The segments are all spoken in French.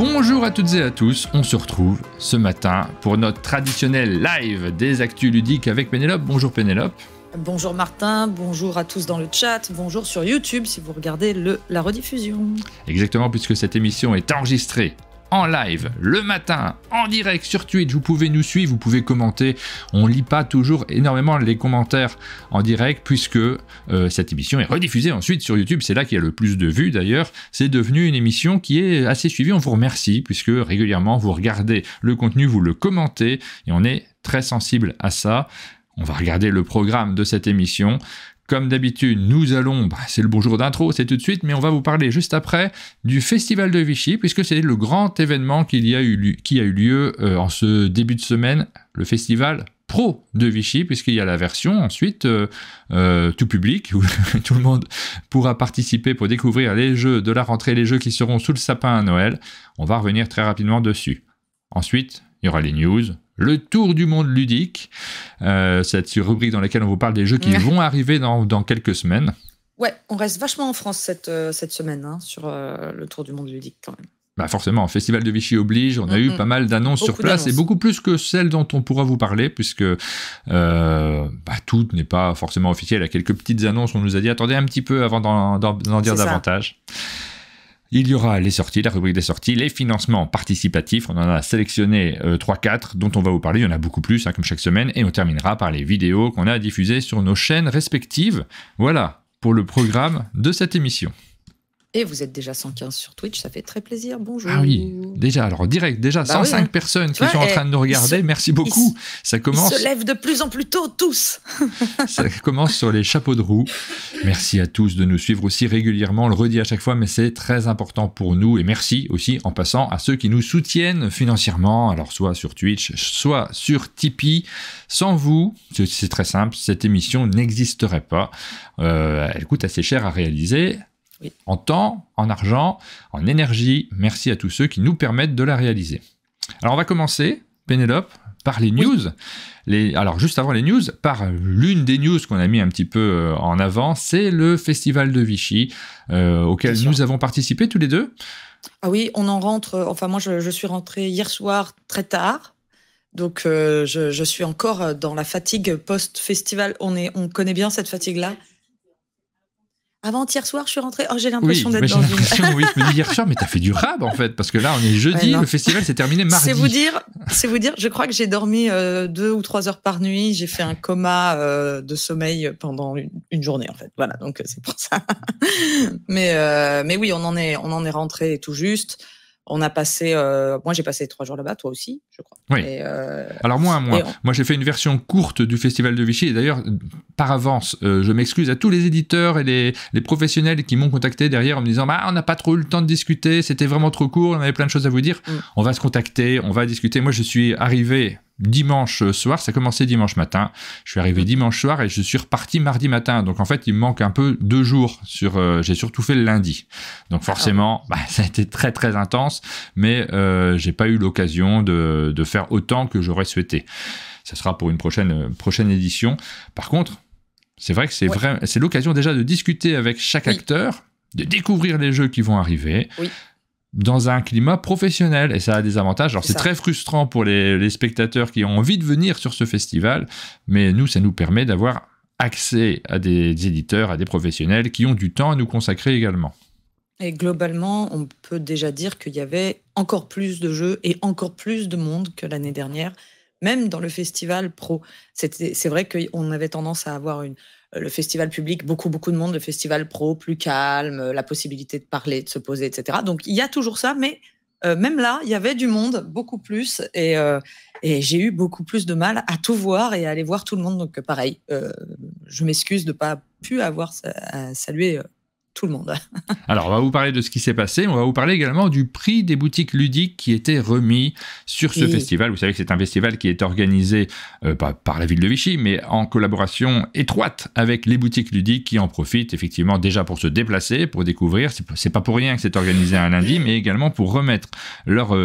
Bonjour à toutes et à tous, on se retrouve ce matin pour notre traditionnel live des actus ludiques avec Pénélope. Bonjour Pénélope. Bonjour Martin, bonjour à tous dans le chat, bonjour sur YouTube si vous regardez la rediffusion. Exactement, puisque cette émission est enregistrée en live, le matin, en direct sur Twitch. Vous pouvez nous suivre, vous pouvez commenter. On lit pas toujours énormément les commentaires en direct, puisque cette émission est rediffusée ensuite sur YouTube. C'est là qu'il y a le plus de vues d'ailleurs. C'est devenu une émission qui est assez suivie. On vous remercie, puisque régulièrement vous regardez le contenu, vous le commentez, et on est très sensible à ça. On va regarder le programme de cette émission. Comme d'habitude, nous allons, c'est le bonjour d'intro, c'est tout de suite, mais on va vous parler juste après du Festival de Vichy, puisque c'est le grand événement qui a eu lieu en ce début de semaine, le Festival Pro de Vichy, puisqu'il y a la version ensuite tout public, où tout le monde pourra participer pour découvrir les jeux de la rentrée, les jeux qui seront sous le sapin à Noël. On va revenir très rapidement dessus. Ensuite, il y aura les news, le tour du monde ludique, cette rubrique dans laquelle on vous parle des jeux qui vont arriver dans quelques semaines. Ouais, on reste vachement en France cette semaine sur le tour du monde ludique quand même. Forcément, Festival de Vichy oblige, on a eu pas mal d'annonces sur place, et beaucoup plus que celles dont on pourra vous parler, puisque tout n'est pas forcément officiel. Il y a quelques petites annonces, on nous a dit attendez un petit peu avant d'en dire davantage. Il y aura les sorties, la rubrique des sorties, les financements participatifs. On en a sélectionné 3-4 dont on va vous parler. Il y en a beaucoup plus, comme chaque semaine. Et on terminera par les vidéos qu'on a diffusées sur nos chaînes respectives. Voilà pour le programme de cette émission. Et vous êtes déjà 115 sur Twitch, ça fait très plaisir. Bonjour. Ah oui, déjà, 105 personnes qui sont en train de nous regarder. Merci beaucoup. Ça commence. Ils se lèvent de plus en plus tôt, tous. Ça commence sur les chapeaux de roue. Merci à tous de nous suivre aussi régulièrement. On le redit à chaque fois, mais c'est très important pour nous. Et merci aussi, en passant, à ceux qui nous soutiennent financièrement. Alors, soit sur Twitch, soit sur Tipeee. Sans vous, c'est très simple, cette émission n'existerait pas. Elle coûte assez cher à réaliser. Oui. En temps, en argent, en énergie. Merci à tous ceux qui nous permettent de la réaliser. Alors, on va commencer, Pénélope, par les news. Alors, juste avant les news, par l'une des news qu'on a mis un petit peu en avant, c'est le Festival de Vichy, auquel nous avons participé tous les deux. Ah oui, on en rentre. Enfin, moi, je suis rentrée hier soir très tard. Donc, je suis encore dans la fatigue post-festival. On connaît bien cette fatigue-là. Avant-hier soir, je suis rentrée. Oh, j'ai l'impression d'être dans une... Oui, je me dis hier soir, mais t'as fait du rab, en fait, parce que là, on est jeudi, le festival s'est terminé mardi. C'est vous dire, je crois que j'ai dormi 2 ou 3 heures par nuit. J'ai fait un coma de sommeil pendant une journée, en fait. Voilà, donc c'est pour ça. Mais oui, on en est rentré tout juste. On a passé, moi j'ai passé 3 jours là-bas, toi aussi, je crois. Oui. Alors moi j'ai fait une version courte du Festival de Vichy. Et d'ailleurs, par avance, je m'excuse à tous les éditeurs et les professionnels qui m'ont contacté derrière en me disant on n'a pas trop eu le temps de discuter, c'était vraiment trop court, on avait plein de choses à vous dire. On va se contacter, on va discuter. Moi je suis arrivé dimanche soir, ça a commencé dimanche matin. Je suis arrivé dimanche soir et je suis reparti mardi matin. Donc en fait, il me manque un peu 2 jours. J'ai surtout fait le lundi. Donc forcément, ça a été très très intense, mais j'ai pas eu l'occasion de faire autant que j'aurais souhaité. Ça sera pour une prochaine édition. Par contre, c'est vrai que c'est l'occasion déjà de discuter avec chaque acteur, de découvrir les jeux qui vont arriver. Oui. Dans un climat professionnel, et ça a des avantages. Alors c'est très frustrant pour les spectateurs qui ont envie de venir sur ce festival, mais nous, ça nous permet d'avoir accès à des éditeurs, à des professionnels qui ont du temps à nous consacrer également. Et globalement, on peut déjà dire qu'il y avait encore plus de jeux et encore plus de monde que l'année dernière, même dans le festival pro. C'est vrai qu'on avait tendance à avoir le festival public, beaucoup de monde, le festival pro, plus calme, la possibilité de parler, de se poser, etc. Donc, il y a toujours ça, mais même là, il y avait du monde, beaucoup plus, et j'ai eu beaucoup plus de mal à tout voir et à aller voir tout le monde. Donc, pareil, je m'excuse de ne pas pu avoir à saluer tout le monde. Alors, on va vous parler de ce qui s'est passé. On va vous parler également du prix des boutiques ludiques qui était remis sur ce festival. Vous savez que c'est un festival qui est organisé pas par la ville de Vichy, mais en collaboration étroite avec les boutiques ludiques qui en profitent effectivement déjà pour se déplacer, pour découvrir. C'est pas pour rien que c'est organisé un lundi, mais également pour remettre leur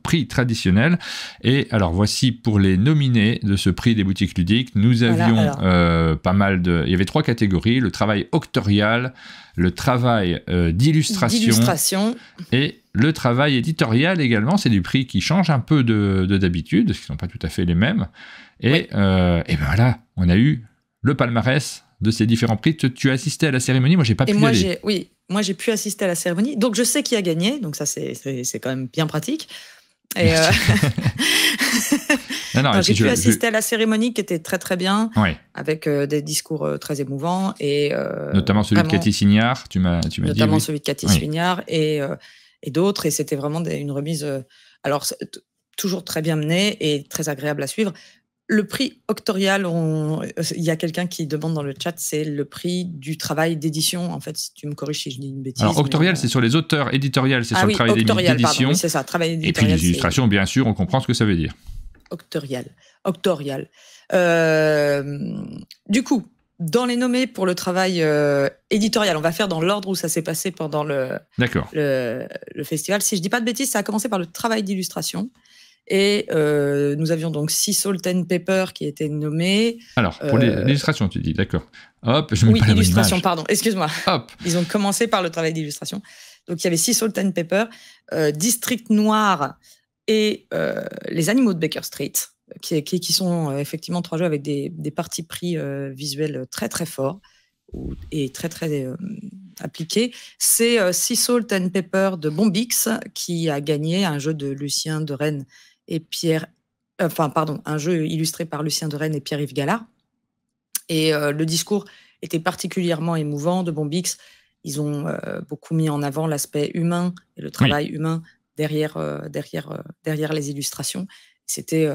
prix traditionnel. Et alors, voici pour les nominés de ce prix des boutiques ludiques. Nous avions pas mal de... Il y avait 3 catégories. Le travail octorial, le travail d'illustration et le travail éditorial également. C'est des prix qui changent un peu de d'habitude, parce qu'ils ne sont pas tout à fait les mêmes. Et ben voilà, on a eu le palmarès de ces différents prix. Tu as assisté à la cérémonie, moi j'ai pas pu y aller. Moi j'ai pu assister à la cérémonie, donc je sais qui a gagné, donc ça c'est quand même bien pratique. Et j'ai pu assister à la cérémonie qui était très très bien, avec des discours très émouvants et notamment celui de Cathy Signard, tu m'as dit. Notamment celui de Cathy Signard et d'autres, et c'était vraiment une remise toujours très bien menée et très agréable à suivre. Le prix Octorial, il y a quelqu'un qui demande dans le chat, c'est le prix du travail d'édition. En fait, si tu me corriges si je dis une bêtise. Alors, Octorial, c'est sur les auteurs, éditorial, c'est sur le travail d'édition. Oui, c'est ça, travail éditorial. Et puis les illustrations, bien sûr, on comprend ce que ça veut dire. Octorial. Du coup, dans les nommés pour le travail éditorial, on va faire dans l'ordre où ça s'est passé pendant le festival. Si je dis pas de bêtises, ça a commencé par le travail d'illustration. Et nous avions donc Sea Salt and Pepper qui était nommé. Alors, pour l'illustration, tu dis, d'accord. Hop, je mets pas la bonne illustration, image. pardon, excuse-moi. Hop. Ils ont commencé par le travail d'illustration. Donc, il y avait Sea Salt and Pepper, District Noir et Les Animaux de Baker Street, qui sont effectivement 3 jeux avec des partis pris visuels très, très forts et très, très appliqués. C'est Sea Salt and Pepper de Bombix qui a gagné un jeu de Lucien de Rennes et un jeu illustré par Lucien de Rennes et Pierre-Yves Gallard. Et le discours était particulièrement émouvant de Bombix. Ils ont beaucoup mis en avant l'aspect humain et le travail humain derrière les illustrations. C'était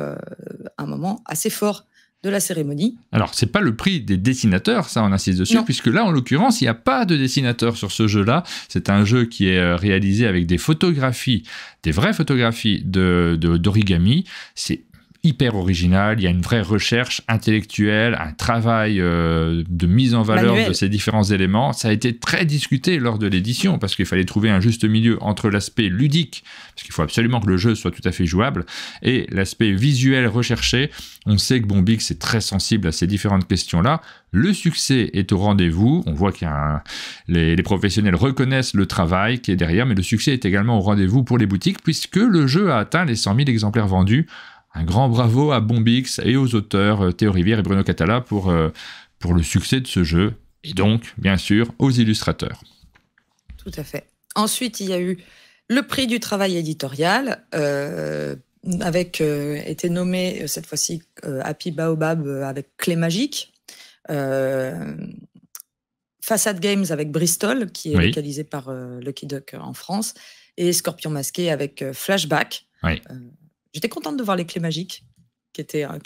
un moment assez fort de la cérémonie. Alors, c'est pas le prix des dessinateurs, ça on insiste dessus, puisque là, en l'occurrence, il n'y a pas de dessinateur sur ce jeu-là. C'est un jeu qui est réalisé avec des photographies, des vraies photographies d'origami. C'est hyper original, il y a une vraie recherche intellectuelle, un travail de mise en valeur de ces différents éléments. Ça a été très discuté lors de l'édition, parce qu'il fallait trouver un juste milieu entre l'aspect ludique, parce qu'il faut absolument que le jeu soit tout à fait jouable, et l'aspect visuel recherché. On sait que Bombix est très sensible à ces différentes questions-là. Le succès est au rendez-vous. On voit qu'il y a les professionnels reconnaissent le travail qui est derrière, mais le succès est également au rendez-vous pour les boutiques, puisque le jeu a atteint les 100 000 exemplaires vendus. Un grand bravo à Bombix et aux auteurs Théo Rivière et Bruno Catala pour le succès de ce jeu, et donc, bien sûr, aux illustrateurs. Tout à fait. Ensuite, il y a eu le prix du travail éditorial, était nommé cette fois-ci Happy Baobab avec Clé Magique, Facade Games avec Bristol, qui est localisé par Lucky Duck en France, et Scorpion Masqué avec Flashback. J'étais contente de voir les Clés Magiques, qui a un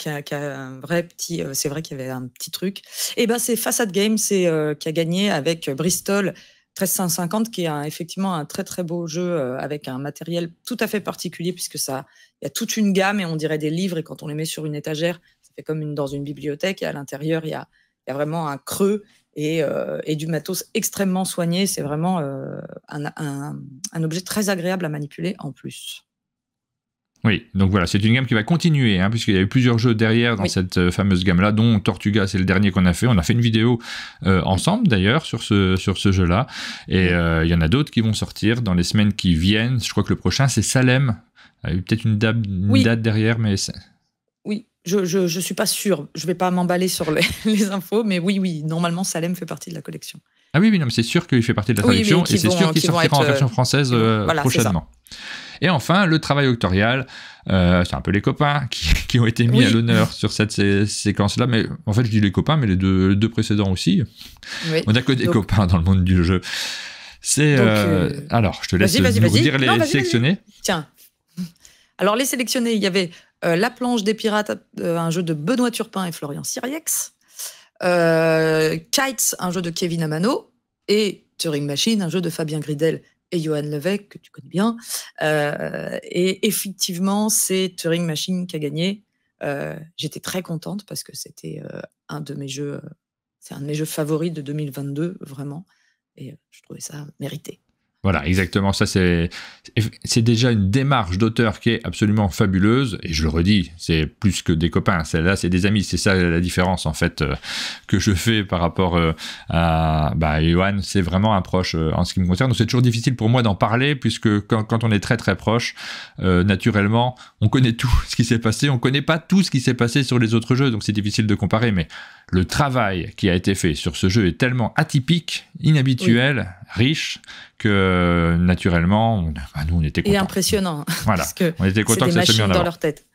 vrai petit... c'est vrai qu'il y avait un petit truc. Et ben c'est Facade Games qui a gagné avec Bristol 13550, qui est effectivement un très très beau jeu avec un matériel tout à fait particulier, puisque il y a toute une gamme et on dirait des livres, et quand on les met sur une étagère, ça fait comme dans une bibliothèque, et à l'intérieur, il y a vraiment un creux et du matos extrêmement soigné. C'est vraiment un objet très agréable à manipuler en plus. Oui, donc voilà, c'est une gamme qui va continuer, puisqu'il y a eu plusieurs jeux derrière dans cette fameuse gamme-là, dont Tortuga, c'est le dernier qu'on a fait. On a fait une vidéo ensemble, d'ailleurs, sur ce jeu-là. Et il y en a d'autres qui vont sortir dans les semaines qui viennent. Je crois que le prochain, c'est Salem. Il y a eu peut-être une date derrière, mais... Oui, je suis pas sûre. Je vais pas m'emballer sur les infos, mais oui, normalement, Salem fait partie de la collection. Ah oui, non, mais c'est sûr qu'il fait partie de la collection, et c'est sûr qu'il sortira en version française prochainement. Et enfin, le travail octorial, c'est un peu les copains qui ont été mis à l'honneur sur cette séquence-là. Mais en fait, je dis les copains, mais les deux précédents aussi. On n'a que des copains dans le monde du jeu. Alors, je te laisse vous dire les sélectionnés. Tiens. Alors, les sélectionnés, il y avait La Planche des Pirates, un jeu de Benoît Turpin et Florian Siriex. Kites, un jeu de Kevin Amano. Et Turing Machine, un jeu de Fabien Gridel et Johan Levesque, que tu connais bien. Et effectivement, c'est Turing Machine qui a gagné. J'étais très contente parce que c'était un de mes jeux, c'est un de mes jeux favoris de 2022, vraiment. Et je trouvais ça mérité. Voilà, exactement. Ça, c'est déjà une démarche d'auteur qui est absolument fabuleuse. Et je le redis, c'est plus que des copains. Celle-là, c'est des amis. C'est ça la différence, en fait, que je fais par rapport à Johan. C'est vraiment un proche en ce qui me concerne. Donc, c'est toujours difficile pour moi d'en parler, puisque quand on est très, très proche, naturellement, on connaît tout ce qui s'est passé. On connaît pas tout ce qui s'est passé sur les autres jeux. Donc, c'est difficile de comparer. Mais le travail qui a été fait sur ce jeu est tellement atypique, inhabituel, riche, que naturellement, nous, on était contents. Et impressionnant. Voilà, parce que on était contents que ça se mette en avant. dans leur tête.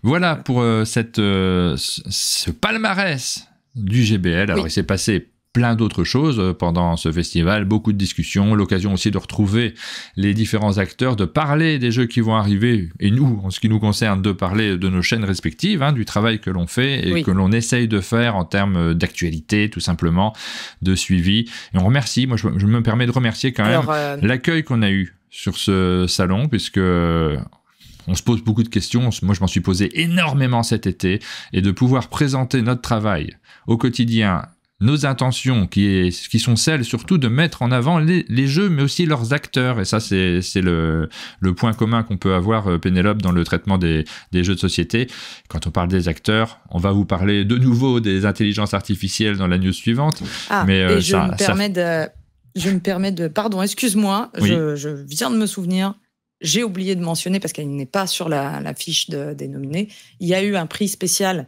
Voilà pour ce palmarès du GBL. Alors, il s'est passé plein d'autres choses pendant ce festival, beaucoup de discussions, l'occasion aussi de retrouver les différents acteurs, de parler des jeux qui vont arriver, et nous, en ce qui nous concerne, de parler de nos chaînes respectives, du travail que l'on fait et que l'on essaye de faire en termes d'actualité, tout simplement, de suivi. Et on remercie, moi je me permets de remercier quand même l'accueil qu'on a eu sur ce salon, puisque on se pose beaucoup de questions. Moi, je m'en suis posé énormément cet été, et de pouvoir présenter notre travail au quotidien, nos intentions, qui sont celles surtout de mettre en avant les jeux, mais aussi leurs acteurs. Et ça, c'est le point commun qu'on peut avoir, Pénélope, dans le traitement des jeux de société. Quand on parle des acteurs, on va vous parler de nouveau des intelligences artificielles dans la news suivante. Mais je me permets de... Pardon, excuse-moi, oui. Je viens de me souvenir, j'ai oublié de mentionner, parce qu'elle n'est pas sur la fiche des nominés, il y a eu un prix spécial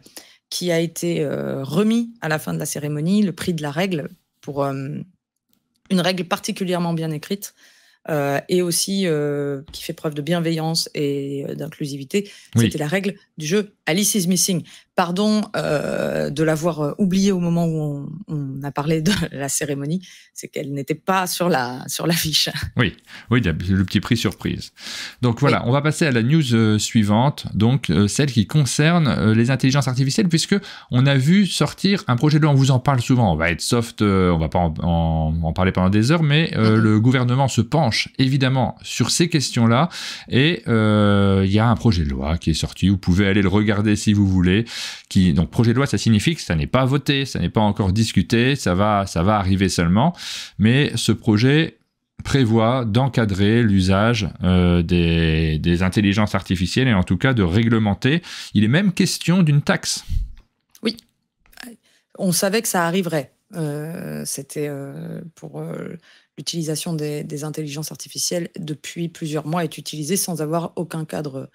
qui a été remis à la fin de la cérémonie, le prix de la règle, pour une règle particulièrement bien écrite, et aussi qui fait preuve de bienveillance et d'inclusivité. C'était la règle du jeu Alice is Missing. Pardon de l'avoir oublié au moment où on a parlé de la cérémonie, c'est qu'elle n'était pas sur la fiche. Oui, le petit prix surprise. Donc voilà, on va passer à la news suivante, donc celle qui concerne les intelligences artificielles, puisque on a vu sortir un projet de loi. On vous en parle souvent. On va être soft, on va pas en parler pendant des heures, mais le gouvernement se penche évidemment sur ces questions-là, et il y a un projet de loi qui est sorti. Vous pouvez aller le regarder si vous voulez. Donc projet de loi, ça signifie que ça n'est pas voté, ça n'est pas encore discuté, ça va arriver seulement, mais ce projet prévoit d'encadrer l'usage des intelligences artificielles, et en tout cas de réglementer. Il est même question d'une taxe. Oui, on savait que ça arriverait. C'était pour l'utilisation des intelligences artificielles depuis plusieurs mois, est utilisée sans avoir aucun cadre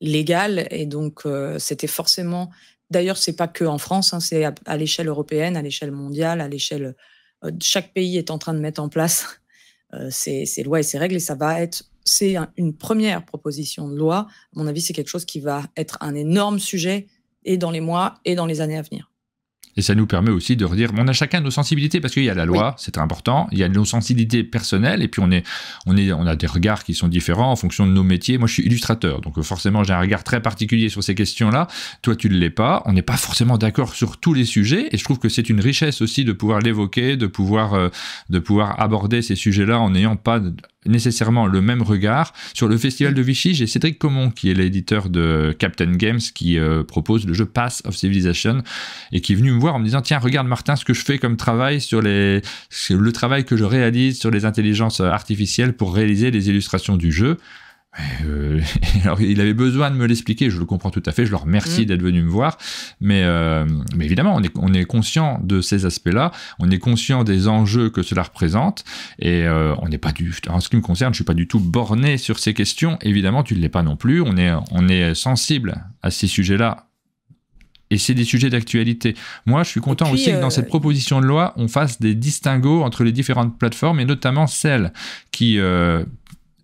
légal, et donc c'était forcément... D'ailleurs, c'est pas que en France, c'est à l'échelle européenne, à l'échelle mondiale, à l'échelle... chaque pays est en train de mettre en place ces lois et ces règles, et c'est une première proposition de loi. À mon avis, c'est quelque chose qui va être un énorme sujet, et dans les mois et dans les années à venir. Et ça nous permet aussi de redire, on a chacun nos sensibilités, parce qu'il y a la loi, c'est très important, il y a nos sensibilités personnelles, et puis on a des regards qui sont différents en fonction de nos métiers. Moi, je suis illustrateur, donc forcément, j'ai un regard très particulier sur ces questions-là. Toi, tu ne l'es pas. On n'est pas forcément d'accord sur tous les sujets, et je trouve que c'est une richesse aussi de pouvoir l'évoquer, de pouvoir aborder ces sujets-là en n'ayant pas nécessairement le même regard. Sur le festival de Vichy, j'ai Cédric Comon, qui est l'éditeur de Captain Games, qui propose le jeu Path of Civilization, et qui est venu me voir en me disant, tiens, regarde Martin, ce que je fais comme travail sur le travail que je réalise sur les intelligences artificielles pour réaliser les illustrations du jeu. Alors, il avait besoin de me l'expliquer, je le comprends tout à fait, je le remercie d'être venu me voir, mais évidemment, on est conscient de ces aspects-là, on est conscient des enjeux que cela représente, et on n'est pas en ce qui me concerne, je suis pas du tout borné sur ces questions. Évidemment, tu ne l'es pas non plus, on est sensible à ces sujets-là, et c'est des sujets d'actualité. Moi, je suis content aussi que dans cette proposition de loi, on fasse des distinguos entre les différentes plateformes, et notamment celles qui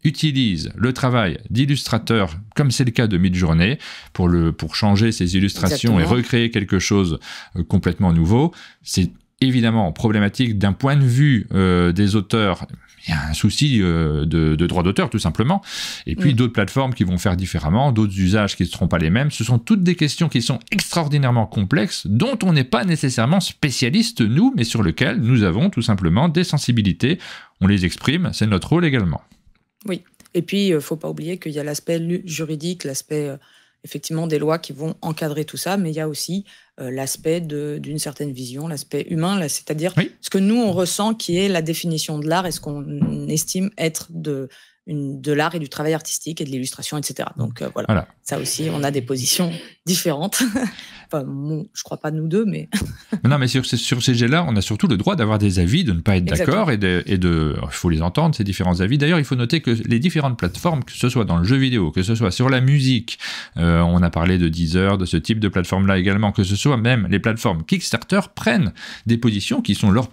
utilise le travail d'illustrateur, comme c'est le cas de Midjourney, pour changer ses illustrations. Exactement. Et recréer quelque chose complètement nouveau. C'est évidemment problématique d'un point de vue des auteurs. Il y a un souci de droit d'auteur, tout simplement. Et puis d'autres plateformes qui vont faire différemment, d'autres usages qui ne seront pas les mêmes. Ce sont toutes des questions qui sont extraordinairement complexes, dont on n'est pas nécessairement spécialiste, nous, mais sur lesquelles nous avons tout simplement des sensibilités. On les exprime, c'est notre rôle également. Oui, et puis il ne faut pas oublier qu'il y a l'aspect juridique, l'aspect effectivement des lois qui vont encadrer tout ça, mais il y a aussi l'aspect d'une certaine vision, l'aspect humain, là, c'est-à-dire ce que nous, on ressent qui est la définition de l'art et ce qu'on estime être de l'art et du travail artistique et de l'illustration, etc. Donc voilà, ça aussi, on a des positions différentes. Enfin, je crois pas nous deux, mais... Non, mais sur ces sujets-là, on a surtout le droit d'avoir des avis, de ne pas être d'accord, il faut les entendre, ces différents avis. D'ailleurs, il faut noter que les différentes plateformes, que ce soit dans le jeu vidéo, que ce soit sur la musique, on a parlé de Deezer, de ce type de plateforme-là également, que ce soit même les plateformes Kickstarter, prennent des positions qui sont leurs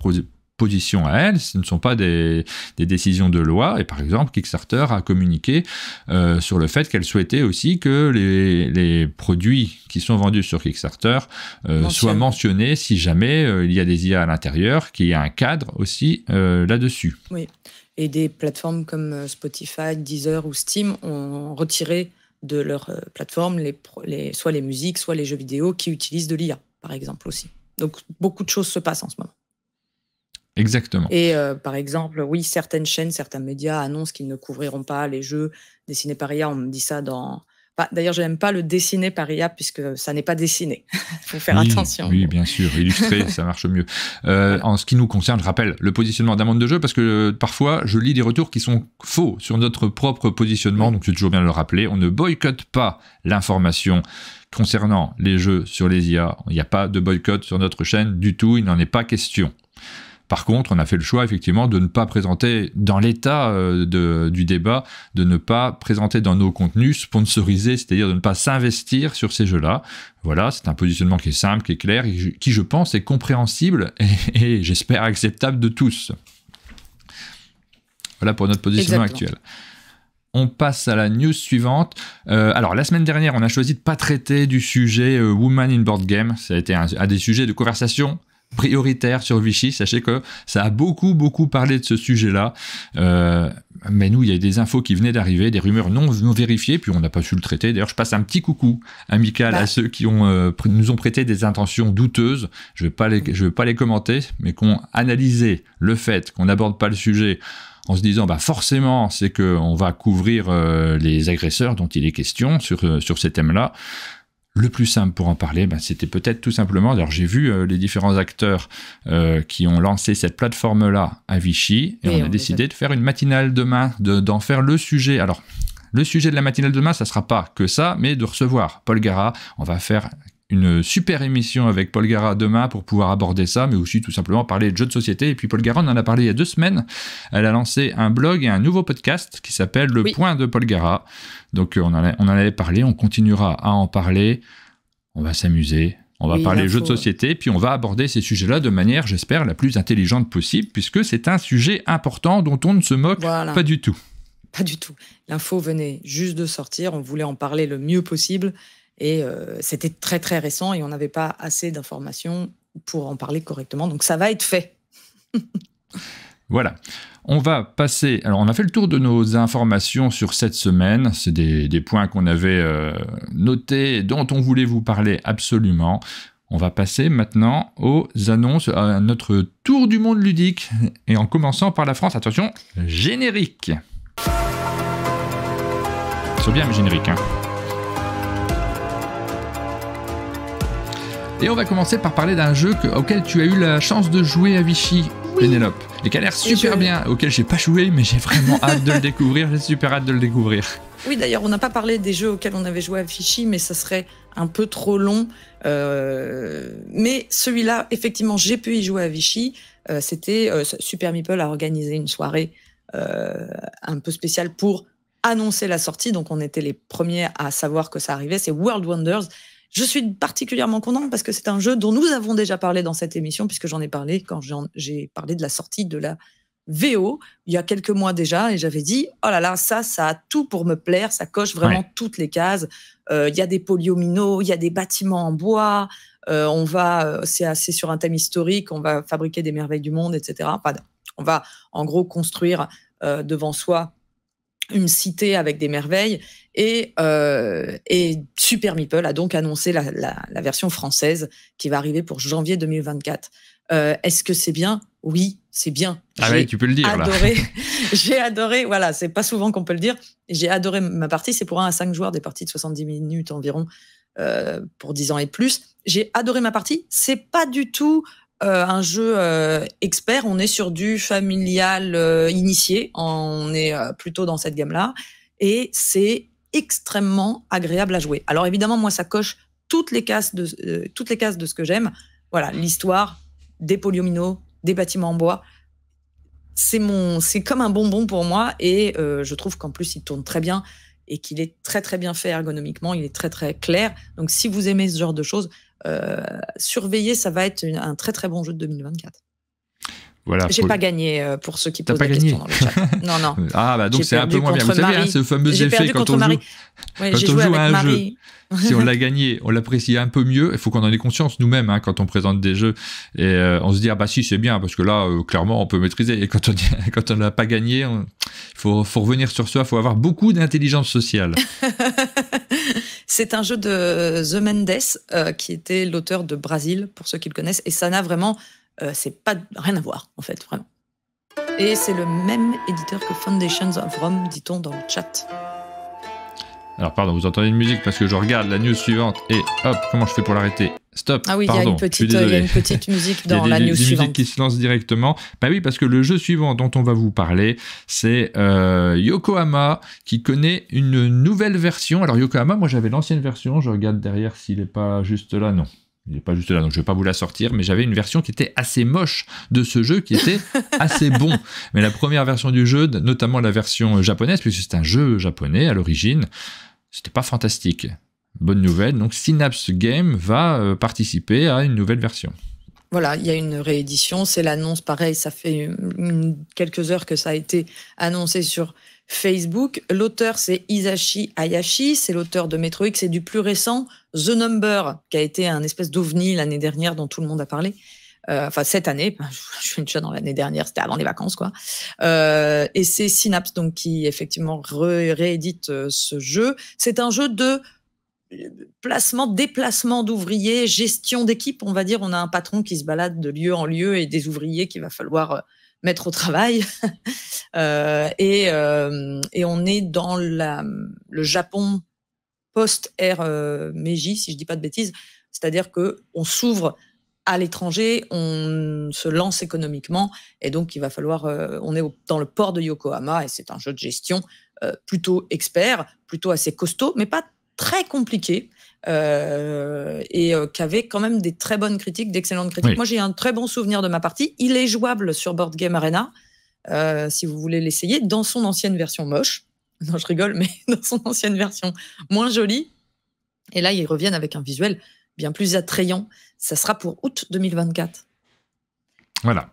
position à elles, ce ne sont pas des décisions de loi. Et par exemple, Kickstarter a communiqué sur le fait qu'elle souhaitait aussi que les produits qui sont vendus sur Kickstarter soient mentionnés si jamais il y a des IA à l'intérieur, qu'il y a un cadre aussi là-dessus. Oui, et des plateformes comme Spotify, Deezer ou Steam ont retiré de leur plateforme soit les musiques, soit les jeux vidéo qui utilisent de l'IA, par exemple aussi. Donc beaucoup de choses se passent en ce moment. Exactement. Et par exemple, oui, certaines chaînes, certains médias annoncent qu'ils ne couvriront pas les jeux dessinés par IA. On me dit ça dans... D'ailleurs, je n'aime pas le dessiner par IA puisque ça n'est pas dessiné. Il faut faire attention. Oui, bien sûr. Illustré, ça marche mieux. En ce qui nous concerne, je rappelle le positionnement d'un monde de jeu parce que parfois, je lis des retours qui sont faux sur notre propre positionnement. Donc, c'est toujours bien de le rappeler. On ne boycotte pas l'information concernant les jeux sur les IA. Il n'y a pas de boycott sur notre chaîne du tout. Il n'en est pas question. Par contre, on a fait le choix, effectivement, de ne pas présenter, dans l'état du débat, de ne pas présenter dans nos contenus sponsorisés, c'est-à-dire de ne pas s'investir sur ces jeux-là. Voilà, c'est un positionnement qui est simple, qui est clair, et qui, je pense, est compréhensible et j'espère acceptable de tous. Voilà pour notre positionnement actuel. On passe à la news suivante. Alors, la semaine dernière, on a choisi de ne pas traiter du sujet Woman in Board Game. Ça a été un des sujets de conversation prioritaire sur Vichy. Sachez que ça a beaucoup parlé de ce sujet-là. Mais nous, il y a des infos qui venaient d'arriver, des rumeurs non vérifiées, puis on n'a pas su le traiter. D'ailleurs, je passe un petit coucou amical à ceux qui nous ont prêté des intentions douteuses. Je vais pas les commenter, mais qui ont analysé le fait qu'on n'aborde pas le sujet en se disant forcément c'est qu'on va couvrir les agresseurs dont il est question sur ces thèmes-là. Le plus simple pour en parler, c'était peut-être tout simplement, alors j'ai vu les différents acteurs qui ont lancé cette plateforme-là à Vichy, et on a décidé de faire une matinale demain, d'en faire le sujet. Alors, le sujet de la matinale demain, ça ne sera pas que ça, mais de recevoir Paul Gara. On va faire une super émission avec Paul Gara demain pour pouvoir aborder ça, mais aussi tout simplement parler de jeux de société. Et puis Paul Gara, on en a parlé il y a 2 semaines. Elle a lancé un blog et un nouveau podcast qui s'appelle Le Point de Paul Gara. Donc on en avait parlé, on continuera à en parler. On va s'amuser, on va parler jeux de société, puis on va aborder ces sujets-là de manière, j'espère, la plus intelligente possible, puisque c'est un sujet important dont on ne se moque pas du tout. Pas du tout. L'info venait juste de sortir, on voulait en parler le mieux possible. Et c'était très, très récent et on n'avait pas assez d'informations pour en parler correctement. Donc, ça va être fait. Voilà. On va passer... Alors, on a fait le tour de nos informations sur cette semaine. C'est des points qu'on avait notés, dont on voulait vous parler absolument. On va passer maintenant aux annonces, à notre tour du monde ludique. Et en commençant par la France, attention, générique. C'est bien, le générique, hein. Et on va commencer par parler d'un jeu auquel tu as eu la chance de jouer à Vichy, Pénélope, et qui a l'air super bien, auquel j'ai pas joué, mais j'ai vraiment hâte de le découvrir, j'ai super hâte de le découvrir. Oui, d'ailleurs, on n'a pas parlé des jeux auxquels on avait joué à Vichy, mais ça serait un peu trop long. Mais celui-là, effectivement, j'ai pu y jouer à Vichy. C'était Super Meeple a organisé une soirée un peu spéciale pour annoncer la sortie, donc on était les premiers à savoir que ça arrivait, c'est World Wonders. Je suis particulièrement contente parce que c'est un jeu dont nous avons déjà parlé dans cette émission, puisque j'en ai parlé quand j'ai parlé de la sortie de la VO il y a quelques mois déjà, et j'avais dit oh là là, ça a tout pour me plaire, ça coche vraiment toutes les cases. Il y a des polyomino, il y a des bâtiments en bois, c'est assez sur un thème historique, on va fabriquer des merveilles du monde, etc. Enfin, on va en gros construire devant soi une cité avec des merveilles. Et Super Meeple a donc annoncé la version française qui va arriver pour janvier 2024. Est-ce que c'est bien ? Oui, c'est bien. Ah oui, tu peux le dire adoré, là. J'ai adoré, voilà, c'est pas souvent qu'on peut le dire. J'ai adoré ma partie, c'est pour 1 à 5 joueurs, des parties de 70 minutes environ, pour 10 ans et plus. J'ai adoré ma partie. C'est pas du tout un jeu expert, on est sur du familial initié, on est plutôt dans cette gamme-là, et c'est extrêmement agréable à jouer. Alors évidemment, moi, ça coche toutes les cases de ce que j'aime. Voilà, l'histoire, des polyomino, des bâtiments en bois, c'est comme un bonbon pour moi, et je trouve qu'en plus, il tourne très bien, et qu'il est très très bien fait ergonomiquement, il est très très clair. Donc si vous aimez ce genre de choses, surveillez, ça va être un très très bon jeu de 2024. Voilà, j'ai pas gagné pour ceux qui posent la question dans le chat. Non. Ah bah donc c'est un peu moins bien. Vous savez, ce fameux effet quand on joue à un jeu. Si on l'a gagné, on l'apprécie un peu mieux. Il faut qu'on en ait conscience nous-mêmes quand on présente des jeux. Et on se dit, ah bah si, c'est bien, parce que là, clairement, on peut maîtriser. Et quand on n'a pas gagné, il faut revenir sur soi, il faut avoir beaucoup d'intelligence sociale. C'est un jeu de The Mendes, qui était l'auteur de Brasil, pour ceux qui le connaissent. Et ça n'a vraiment... c'est pas rien à voir, en fait, vraiment. Et c'est le même éditeur que Foundations of Rome, dit-on dans le chat. Alors, pardon, vous entendez une musique parce que je regarde la news suivante et hop, comment je fais pour l'arrêter ? Stop. Ah oui, pardon, il y a une petite musique dans la news suivante. Il y a des musiques qui se lancent directement. Bah oui, parce que le jeu suivant dont on va vous parler, c'est Yokohama, qui connaît une nouvelle version. Alors, Yokohama, moi j'avais l'ancienne version, je regarde derrière s'il n'est pas juste là, non. Il n'est pas juste là, donc je ne vais pas vous la sortir, mais j'avais une version qui était assez moche de ce jeu, qui était assez bon. Mais la première version du jeu, notamment la version japonaise, puisque c'est un jeu japonais à l'origine, c'était pas fantastique. Bonne nouvelle, donc Synapse Game va participer à une nouvelle version. Voilà, il y a une réédition, c'est l'annonce, pareil, ça fait quelques heures que ça a été annoncé sur Facebook. L'auteur, c'est Hisashi Hayashi, c'est l'auteur de Metro X, c'est du plus récent, The Number, qui a été un espèce d'ovni l'année dernière dont tout le monde a parlé. Enfin, cette année, je suis déjà dans l'année dernière, c'était avant les vacances, quoi. Et c'est Synapse, donc, qui effectivement réédite ce jeu. C'est un jeu de déplacement d'ouvriers, gestion d'équipe, on va dire. On a un patron qui se balade de lieu en lieu et des ouvriers qu'il va falloir mettre au travail. Et on est dans le Japon post-ère Meiji, si je dis pas de bêtises. C'est-à-dire qu'on s'ouvre à l'étranger, on se lance économiquement, et donc il va falloir... on est dans le port de Yokohama, et c'est un jeu de gestion plutôt expert, plutôt assez costaud, mais pas très compliqué, et qui avait quand même des très bonnes critiques, d'excellentes critiques. Oui. Moi, j'ai un très bon souvenir de ma partie. Il est jouable sur Board Game Arena, si vous voulez l'essayer, dans son ancienne version moche. Non, je rigole, mais dans son ancienne version moins jolie. Et là, ils reviennent avec un visuel bien plus attrayant. Ça sera pour août 2024. Voilà.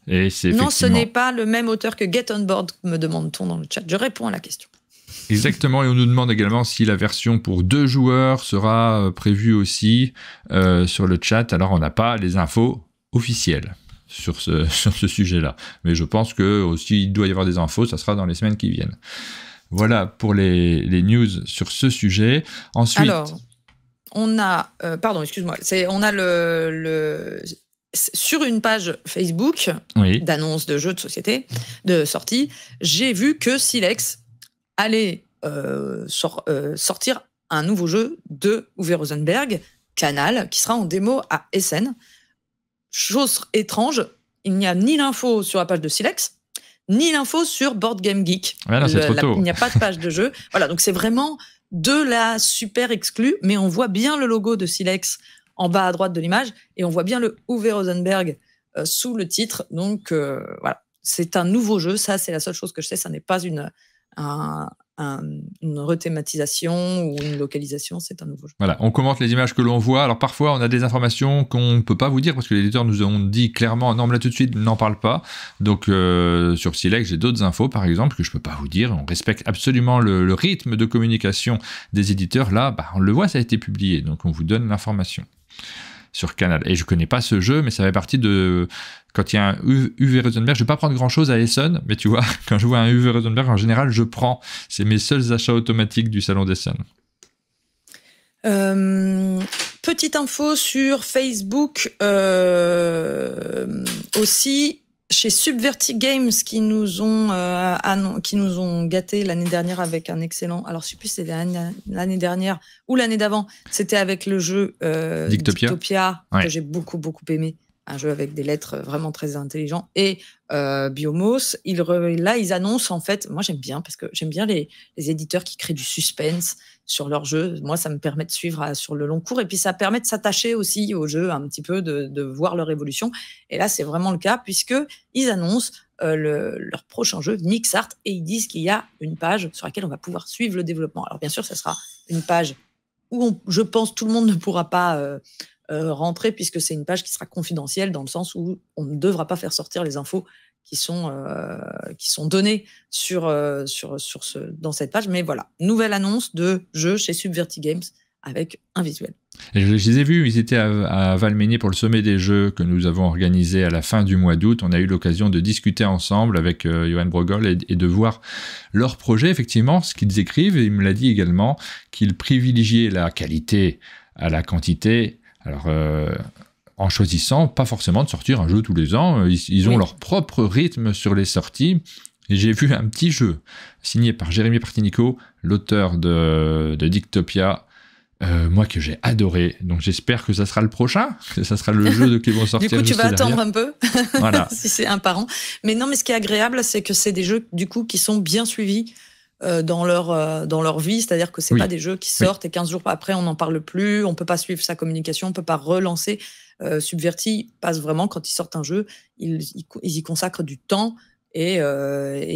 Et c'est non, ce n'est pas le même auteur que Get On Board, me demande-t-on dans le chat. Je réponds à la question. Exactement, et on nous demande également si la version pour 2 joueurs sera prévue aussi sur le chat. Alors, on n'a pas les infos officielles sur ce sujet-là. Mais je pense que s'il doit y avoir des infos, ça sera dans les semaines qui viennent. Voilà pour les news sur ce sujet. Ensuite... Alors, on a... pardon, excuse-moi. On a sur une page Facebook d'annonce de jeux de société, de sortie, j'ai vu que Silex allait sortir un nouveau jeu de Uwe Rosenberg, Canal, qui sera en démo à Essen. Chose étrange, il n'y a ni l'info sur la page de Silex, ni l'info sur Board Game Geek. Ouais, là, c'est trop tôt. Il n'y a pas de page de jeu. Voilà, donc c'est vraiment de la super exclue, mais on voit bien le logo de Silex en bas à droite de l'image, et on voit bien le Uwe Rosenberg sous le titre. Donc voilà, c'est un nouveau jeu. Ça, c'est la seule chose que je sais. Ça n'est pas une rethématisation ou une localisation, c'est un nouveau jeu. Voilà, on commente les images que l'on voit. Alors parfois, on a des informations qu'on ne peut pas vous dire parce que les éditeurs nous ont dit clairement non, mais là tout de suite, n'en parle pas. Donc sur Silex, j'ai d'autres infos par exemple que je ne peux pas vous dire. On respecte absolument le rythme de communication des éditeurs. Là, on le voit, ça a été publié, donc on vous donne l'information. sur Canal. Et je connais pas ce jeu, mais ça fait partie de... Quand il y a un Uwe Rosenberg, je vais pas prendre grand-chose à Essen, mais tu vois, quand je vois un Uwe Rosenberg, en général, je prends. C'est mes seuls achats automatiques du salon d'Essen. Petite info sur Facebook aussi, chez Subverti Games qui nous ont gâtés l'année dernière avec un excellent... Alors, je sais plus si c'était l'année dernière ou l'année d'avant. C'était avec le jeu Dictopia ouais. Que j'ai beaucoup aimé. Un jeu avec des lettres vraiment très intelligents. Et Biomos, là, ils annoncent, en fait, moi j'aime bien, parce que j'aime bien les éditeurs qui créent du suspense sur leur jeu. Moi, ça me permet de suivre sur le long cours, et puis ça permet de s'attacher aussi au jeu, un petit peu, de voir leur évolution. Et là, c'est vraiment le cas, puisqu'ils annoncent leur prochain jeu, Nixart, et ils disent qu'il y a une page sur laquelle on va pouvoir suivre le développement. Alors bien sûr, ça sera une page où je pense tout le monde ne pourra pas... rentrer, puisque c'est une page qui sera confidentielle dans le sens où on ne devra pas faire sortir les infos qui sont données dans cette page. Mais voilà, nouvelle annonce de jeu chez Subverti Games avec un visuel. Et je les ai vus, ils étaient à Valménier pour le sommet des jeux que nous avons organisé à la fin du mois d'août. On a eu l'occasion de discuter ensemble avec Johan Brogol et de voir leur projet, effectivement, ce qu'ils écrivent. Et il me l'a dit également qu'ils privilégiaient la qualité à la quantité. Alors, en choisissant pas forcément de sortir un jeu tous les ans, ils ont leur propre rythme sur les sorties. Et j'ai vu un petit jeu signé par Jérémy Partinico, l'auteur de Dictopia, moi que j'ai adoré. Donc j'espère que ça sera le prochain, que ça sera le jeu qui vont sortir. Du coup, tu vas attendre derrière. un peu, voilà. Si c'est un par an. Mais non, mais ce qui est agréable, c'est que c'est des jeux du coup qui sont bien suivis. Dans leur vie, c'est-à-dire que c'est pas des jeux qui sortent et 15 jours après on n'en parle plus, on peut pas suivre sa communication, on peut pas relancer. Subverti passe vraiment, quand ils sortent un jeu, ils y consacrent du temps et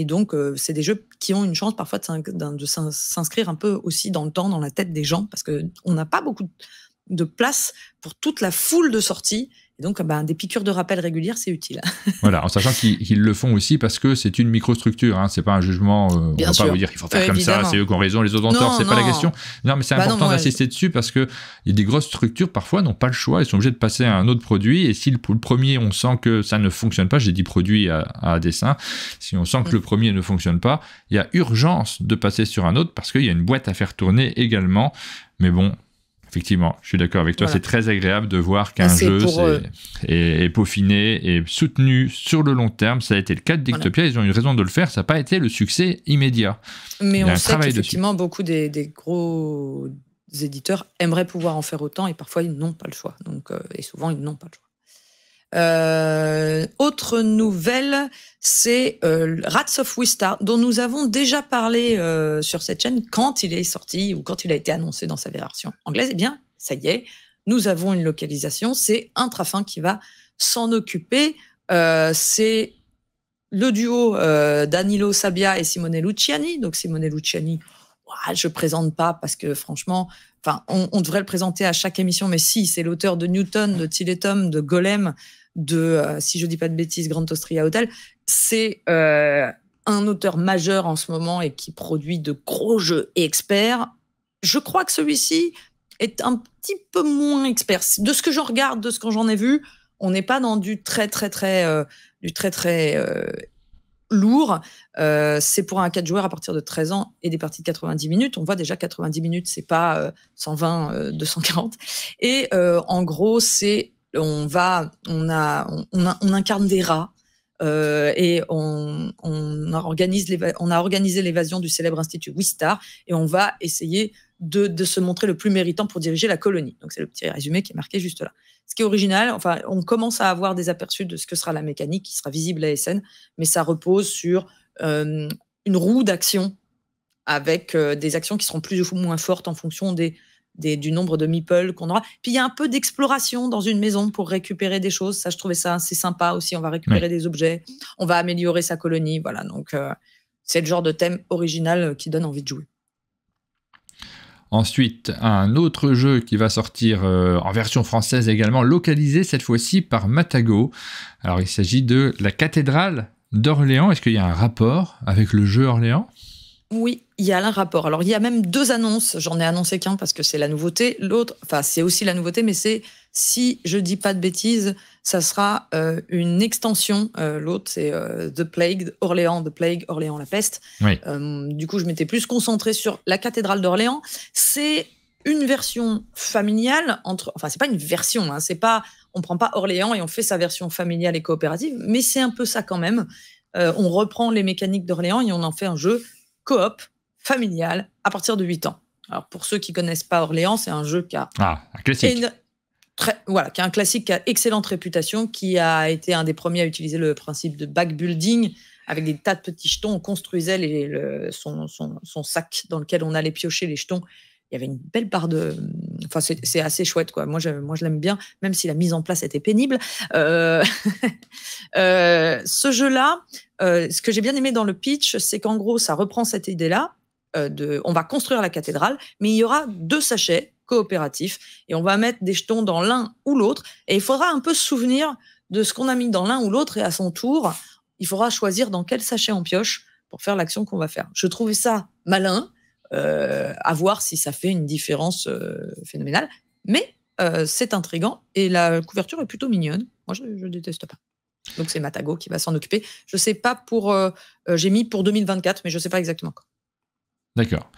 donc c'est des jeux qui ont une chance parfois de s'inscrire un peu aussi dans le temps, dans la tête des gens, parce que on n'a pas beaucoup de place pour toute la foule de sorties. Et donc, des piqûres de rappel régulières, c'est utile. Voilà, en sachant qu'ils le font aussi parce que c'est une microstructure. Hein, c'est pas un jugement. On va pas vous dire qu'il faut faire comme ça. C'est eux qui ont raison, les autres ont tort. C'est pas la question. Non, mais c'est important d'insister dessus parce que il y a des grosses structures parfois n'ont pas le choix. Ils sont obligés de passer à un autre produit. Et si le premier, on sent que ça ne fonctionne pas, j'ai dit produit à dessein. Si on sent que le premier ne fonctionne pas, il y a urgence de passer sur un autre parce qu'il y a une boîte à faire tourner également. Mais bon. Effectivement, je suis d'accord avec toi, c'est très agréable de voir qu'un jeu est peaufiné et soutenu sur le long terme. Ça a été le cas de Dictopia, ils ont eu raison de le faire, ça n'a pas été le succès immédiat. Mais on sait qu'effectivement, beaucoup des gros éditeurs aimeraient pouvoir en faire autant et parfois ils n'ont pas le choix. Donc, et souvent, ils n'ont pas le choix. Autre nouvelle, c'est Rats of Wistar, dont nous avons déjà parlé sur cette chaîne quand il est sorti ou quand il a été annoncé dans sa version anglaise. Eh bien, ça y est, nous avons une localisation. C'est Intrafin qui va s'en occuper. C'est le duo Danilo Sabbia et Simone Luciani. Donc Simone Luciani, je présente pas parce que franchement, on devrait le présenter à chaque émission, mais si, c'est l'auteur de Newton, de Tiletum, de Golem, de, si je dis pas de bêtises, Grand Austria Hotel. C'est un auteur majeur en ce moment et qui produit de gros jeux experts. Je crois que celui-ci est un petit peu moins expert. De ce que j'en regarde, de ce que j'en ai vu, on n'est pas dans du très lourd. C'est pour un 4 joueurs à partir de 13 ans et des parties de 90 minutes. On voit déjà 90 minutes, c'est pas 120, 240. Et en gros, c'est on incarne des rats et on a organisé l'évasion du célèbre institut Wistar et on va essayer de se montrer le plus méritant pour diriger la colonie. Donc c'est le petit résumé qui est marqué juste là. Ce qui est original, on commence à avoir des aperçus de ce que sera la mécanique qui sera visible à Essen, mais ça repose sur une roue d'action avec des actions qui seront plus ou moins fortes en fonction du nombre de meeples qu'on aura. Puis il y a un peu d'exploration dans une maison pour récupérer des choses. Ça, je trouvais ça assez sympa aussi. On va récupérer des objets, on va améliorer sa colonie. Voilà, donc c'est le genre de thème original qui donne envie de jouer. Ensuite, un autre jeu qui va sortir en version française également, localisé cette fois-ci par Matago. Alors, il s'agit de La Cathédrale d'Orléans. Est-ce qu'il y a un rapport avec le jeu Orléans ? Oui, il y a un rapport. Alors, il y a même 2 annonces. J'en ai annoncé qu'un parce que c'est la nouveauté. L'autre, c'est aussi la nouveauté, mais c'est Si je dis pas de bêtises, ça sera une extension. L'autre, c'est The Plague, Orléans, The Plague, Orléans, la peste. Oui. Du coup, je m'étais plus concentrée sur la cathédrale d'Orléans. C'est une version familiale enfin, c'est pas une version, hein, c'est pas, on prend pas Orléans et on fait sa version familiale et coopérative, mais c'est un peu ça quand même. On reprend les mécaniques d'Orléans et on en fait un jeu coop familial à partir de 8 ans. Alors, pour ceux qui connaissent pas Orléans, c'est un jeu qui a un classique. Qui est un classique qui a excellente réputation, qui a été un des premiers à utiliser le principe de backbuilding avec des tas de petits jetons. On construisait son sac dans lequel on allait piocher les jetons. Il y avait une belle part de... Enfin, c'est assez chouette, quoi. Moi, je l'aime bien, même si la mise en place était pénible. Ce jeu-là, ce que j'ai bien aimé dans le pitch, c'est qu'en gros, ça reprend cette idée-là. On va construire la cathédrale, mais il y aura 2 sachets coopératifs et on va mettre des jetons dans l'un ou l'autre. Et il faudra un peu se souvenir de ce qu'on a mis dans l'un ou l'autre et à son tour, il faudra choisir dans quel sachet on pioche pour faire l'action qu'on va faire. Je trouvais ça malin. À voir si ça fait une différence phénoménale, mais c'est intriguant et la couverture est plutôt mignonne. Moi, je déteste pas. Donc c'est Matago qui va s'en occuper. Je sais pas j'ai mis pour 2024, mais je sais pas exactement quand. D'accord.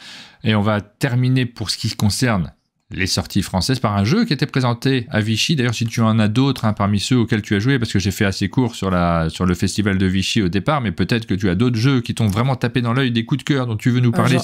Et on va terminer pour ce qui concerne les sorties françaises par un jeu qui était présenté à Vichy. D'ailleurs, si tu en as d'autres parmi ceux auxquels tu as joué, parce que j'ai fait assez court sur le festival de Vichy au départ, mais peut-être que tu as d'autres jeux qui t'ont vraiment tapé dans l'œil, des coups de cœur dont tu veux nous parler,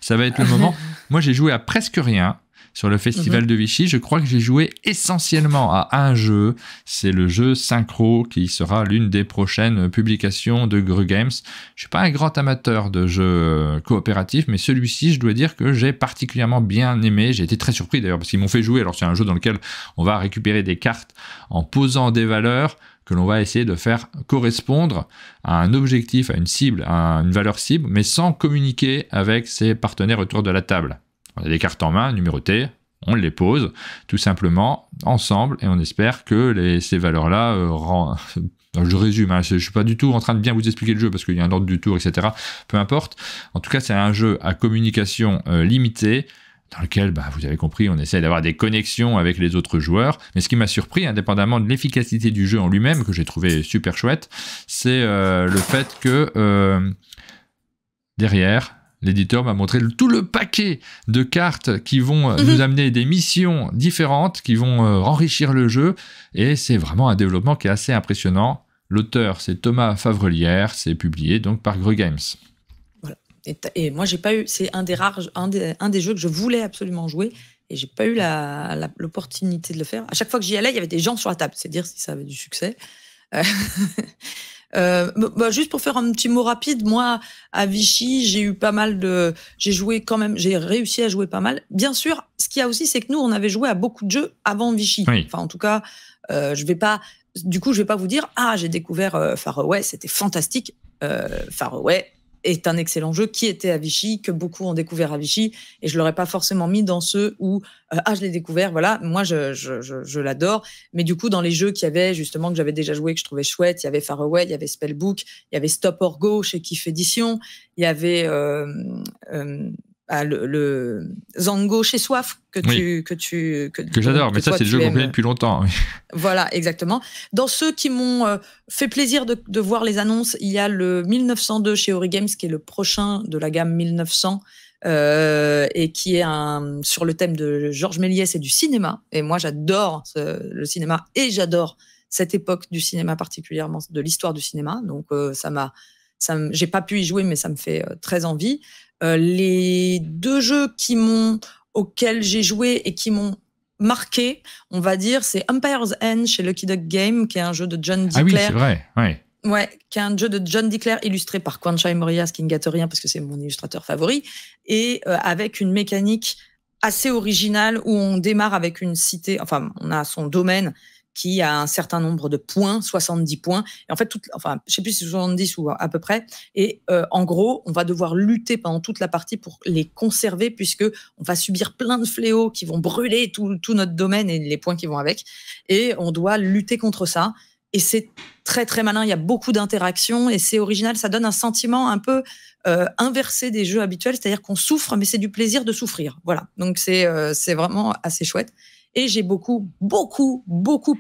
ça va être le moment. Moi, j'ai joué à presque rien sur le festival de Vichy. Je crois que j'ai joué essentiellement à un jeu, c'est le jeu Synchro, qui sera l'une des prochaines publications de Greux Games. Je suis pas un grand amateur de jeux coopératifs, mais celui-ci, je dois dire que j'ai particulièrement bien aimé. J'ai été très surpris d'ailleurs, parce qu'ils m'ont fait jouer. Alors c'est un jeu dans lequel on va récupérer des cartes en posant des valeurs que l'on va essayer de faire correspondre à un objectif, à une cible, à une valeur cible, mais sans communiquer avec ses partenaires autour de la table. On a des cartes en main, numérotées, on les pose tout simplement ensemble et on espère que ces valeurs-là je résume, je ne suis pas du tout en train de bien vous expliquer le jeu parce qu'il y a un ordre du tour, etc. Peu importe. En tout cas, c'est un jeu à communication limitée dans lequel, vous avez compris, on essaie d'avoir des connexions avec les autres joueurs. Mais ce qui m'a surpris, indépendamment de l'efficacité du jeu en lui-même, que j'ai trouvé super chouette, c'est le fait que derrière... L'éditeur m'a montré tout le paquet de cartes qui vont nous amener des missions différentes, qui vont enrichir le jeu. Et c'est vraiment un développement qui est assez impressionnant. L'auteur, c'est Thomas Favrelière. C'est publié donc par Greux Games. Voilà. Et moi, j'ai pas eu... C'est un des rares... un des jeux que je voulais absolument jouer. Et j'ai pas eu l'opportunité de le faire. À chaque fois que j'y allais, il y avait des gens sur la table. C'est dire si ça avait du succès. Juste pour faire un petit mot rapide, moi à Vichy j'ai réussi à jouer pas mal. Bien sûr, ce qu'il y a aussi, c'est que nous on avait joué à beaucoup de jeux avant Vichy. Oui. Enfin en tout cas, je vais pas vous dire j'ai découvert Faraway, c'était fantastique. Faraway est un excellent jeu qui était à Vichy, que beaucoup ont découvert à Vichy, et je l'aurais pas forcément mis dans ceux où je l'ai découvert, voilà, moi je l'adore, mais du coup dans les jeux qu'il y avait justement que j'avais déjà joué, que je trouvais chouette, il y avait Faraway, il y avait Spellbook, il y avait Stop or Go chez Kiff Édition, il y avait le Zango chez Soif que j'adore, mais ça c'est le jeu qu'on connaît depuis longtemps. Voilà, exactement. Dans ceux qui m'ont fait plaisir de voir les annonces, il y a le 1902 chez Ori Games qui est le prochain de la gamme 1900 et qui est sur le thème de Georges Méliès et du cinéma. Et moi j'adore le cinéma et j'adore cette époque du cinéma, particulièrement de l'histoire du cinéma. Donc j'ai pas pu y jouer, mais ça me fait très envie. Les 2 jeux auxquels j'ai joué et qui m'ont marqué, on va dire, c'est Empire's End chez Lucky Duck Game, qui est un jeu de John Dickler. Ah oui, c'est vrai, ouais. Ouais, qui est un jeu de John Dickler illustré par Kwanchai Moriya, ce qui ne gâte rien parce que c'est mon illustrateur favori, et avec une mécanique assez originale où on démarre avec une cité, enfin, on a son domaine qui a un certain nombre de points, 70 points. Et en fait, je sais plus si c'est 70 ou à peu près. Et en gros, on va devoir lutter pendant toute la partie pour les conserver, puisque on va subir plein de fléaux qui vont brûler tout notre domaine et les points qui vont avec. Et on doit lutter contre ça. Et c'est très, très malin. Il y a beaucoup d'interactions et c'est original. Ça donne un sentiment un peu inversé des jeux habituels. C'est-à-dire qu'on souffre, mais c'est du plaisir de souffrir. Voilà. Donc, c'est vraiment assez chouette. Et j'ai beaucoup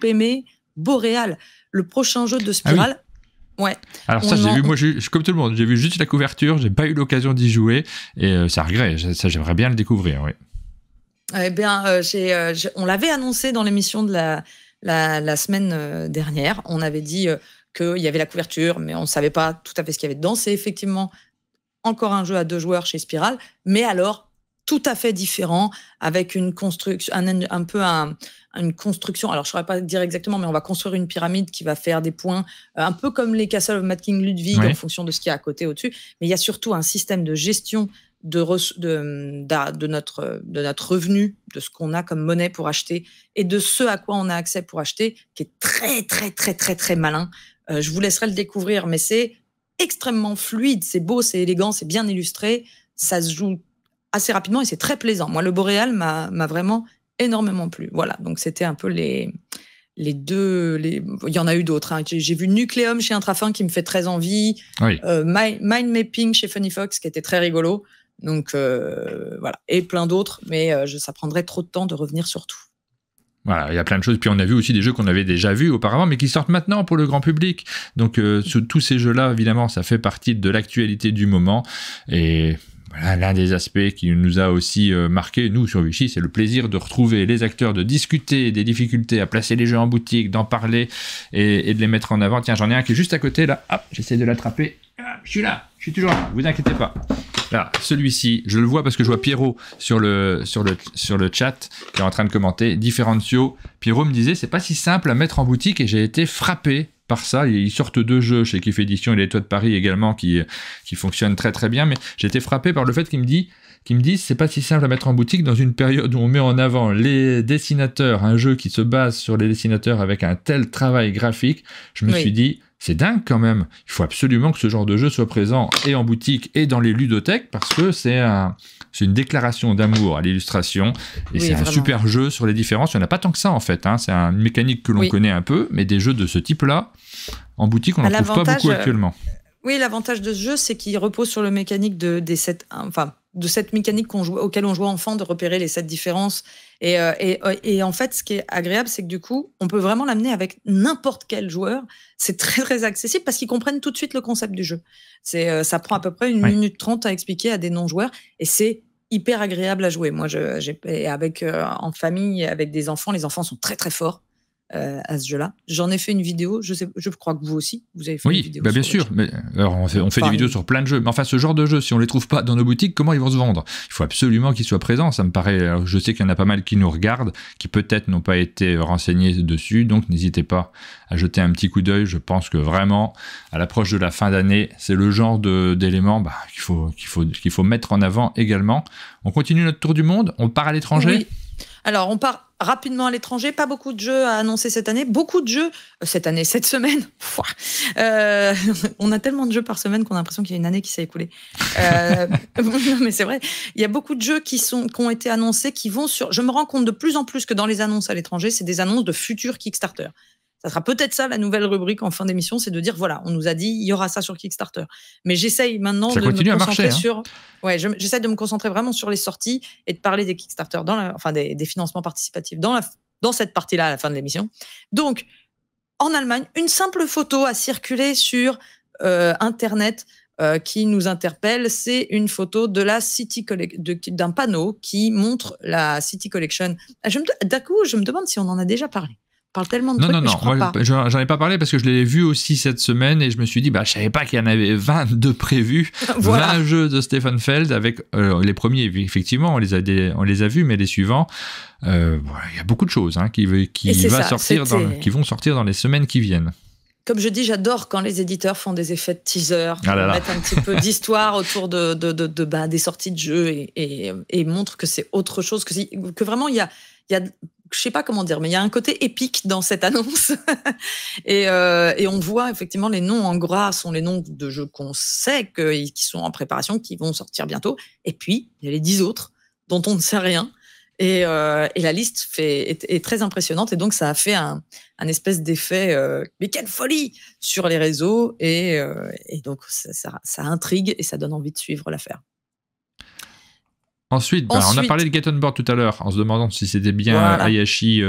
aimé Boréal, le prochain jeu de Spiral. Ouais. Alors ça, j'ai vu, moi, comme tout le monde, j'ai vu juste la couverture, j'ai pas eu l'occasion d'y jouer, et ça regrette, ça j'aimerais bien le découvrir, oui. Eh bien, on l'avait annoncé dans l'émission de la semaine dernière, on avait dit qu'il y avait la couverture, mais on ne savait pas tout à fait ce qu'il y avait dedans. C'est effectivement encore un jeu à 2 joueurs chez Spiral, mais alors tout à fait différent, avec une construction, une construction, alors je ne saurais pas dire exactement, mais on va construire une pyramide qui va faire des points, un peu comme les Castle of Mad King Ludwig, en fonction de ce qu'il y a à côté, au-dessus. Mais il y a surtout un système de gestion de notre revenu, de ce qu'on a comme monnaie pour acheter, et de ce à quoi on a accès pour acheter, qui est très, très, très, très, très malin. Je vous laisserai le découvrir, mais c'est extrêmement fluide, c'est beau, c'est élégant, c'est bien illustré, ça se joue assez rapidement et c'est très plaisant. Moi, le Boréal m'a vraiment énormément plu. Voilà, donc c'était un peu les deux... Il y en a eu d'autres. Hein. J'ai vu Nucleum chez Intrafin qui me fait très envie. Oui. Mind Mapping chez Funny Fox qui était très rigolo. Donc voilà, et plein d'autres, mais ça prendrait trop de temps de revenir sur tout. Voilà, il y a plein de choses. Puis on a vu aussi des jeux qu'on avait déjà vus auparavant, mais qui sortent maintenant pour le grand public. Donc tous ces jeux-là, évidemment, ça fait partie de l'actualité du moment. Et voilà, l'un des aspects qui nous a aussi marqué, nous, sur Vichy, c'est le plaisir de retrouver les acteurs, de discuter des difficultés à placer les jeux en boutique, d'en parler et de les mettre en avant. Tiens, j'en ai un qui est juste à côté, là. Hop, j'essaie de l'attraper. Je suis là, je suis toujours là, vous inquiétez pas. Là, celui-ci, je le vois parce que je vois Pierrot sur le chat qui est en train de commenter. Differentio. Pierrot me disait, c'est pas si simple à mettre en boutique et j'ai été frappé par ça. Ils sortent 2 jeux chez Kiff Édition et les Toits de Paris également qui fonctionnent très très bien, mais j'ai été frappé par le fait qu'il me disent c'est pas si simple à mettre en boutique dans une période où on met en avant les dessinateurs, un jeu qui se base sur les dessinateurs avec un tel travail graphique. Je me suis dit, c'est dingue quand même. Il faut absolument que ce genre de jeu soit présent et en boutique et dans les ludothèques parce que c'est une déclaration d'amour à l'illustration et c'est vraiment un super jeu sur les différences. Il n'y en a pas tant que ça en fait. Hein. C'est une mécanique que l'on connaît un peu, mais des jeux de ce type-là, en boutique, on n'en trouve pas beaucoup actuellement. Oui, l'avantage de ce jeu, c'est qu'il repose sur le mécanique de cette mécanique auquel on jouait enfant, de repérer les 7 différences. Et en fait, ce qui est agréable, c'est que du coup, on peut vraiment l'amener avec n'importe quel joueur. C'est très, très accessible parce qu'ils comprennent tout de suite le concept du jeu. Ça prend à peu près 1 minute 30 à expliquer à des non-joueurs et c'est hyper agréable à jouer. Moi, en famille, avec des enfants, les enfants sont très, très forts à ce jeu-là. J'en ai fait une vidéo, je crois que vous aussi, vous avez fait une vidéo. Oui, bien sûr. Mais, alors on fait des vidéos sur plein de jeux. Mais enfin, ce genre de jeux, si on les trouve pas dans nos boutiques, comment ils vont se vendre ? Il faut absolument qu'ils soient présents. Ça me paraît. Alors, je sais qu'il y en a pas mal qui nous regardent, qui peut-être n'ont pas été renseignés dessus. Donc, n'hésitez pas à jeter un petit coup d'œil. Je pense que vraiment, à l'approche de la fin d'année, c'est le genre d'éléments qu'il faut mettre en avant également. On continue notre tour du monde. On part à l'étranger. Oui. Alors, on part rapidement à l'étranger. Pas beaucoup de jeux à annoncer cette année. Beaucoup de jeux cette semaine. On a tellement de jeux par semaine qu'on a l'impression qu'il y a une année qui s'est écoulée. Non, mais c'est vrai. Il y a beaucoup de jeux qui ont été annoncés, qui vont sur... Je me rends compte de plus en plus que dans les annonces à l'étranger, c'est des annonces de futurs Kickstarter. Ça sera peut-être ça la nouvelle rubrique en fin d'émission, c'est de dire voilà, on nous a dit il y aura ça sur Kickstarter. Mais j'essaye maintenant de me concentrer sur. Ouais, j'essaie de me concentrer vraiment sur les sorties et de parler des Kickstarter des financements participatifs dans cette partie-là à la fin de l'émission. Donc, en Allemagne, une simple photo a circulé sur Internet qui nous interpelle. C'est une photo de la d'un panneau qui montre la City Collection. D'un coup, je me demande si on en a déjà parlé. Parle tellement de trucs, mais je crois pas. J'en ai pas parlé parce que je l'ai vu aussi cette semaine et je me suis dit, je savais pas qu'il y en avait 22 prévus, voilà. 20 jeux de Stefan Feld avec les premiers, effectivement, on les a vus, mais les suivants, il y a beaucoup de choses qui vont sortir dans les semaines qui viennent. Comme je dis, j'adore quand les éditeurs font des effets de teaser, mettent un petit peu d'histoire autour des sorties de jeux et montrent que c'est autre chose, que vraiment il y a je sais pas comment dire, mais il y a un côté épique dans cette annonce. et on voit effectivement les noms en gras sont les noms de jeux qu'on sait qui sont en préparation, qui vont sortir bientôt. Et puis, il y a les 10 autres dont on ne sait rien. Et la liste est très impressionnante. Et donc, ça a fait un espèce d'effet, mais quelle folie sur les réseaux. Et donc, ça intrigue et ça donne envie de suivre l'affaire. Ensuite, on a parlé de Get On Board tout à l'heure, en se demandant si c'était bien Hayashi...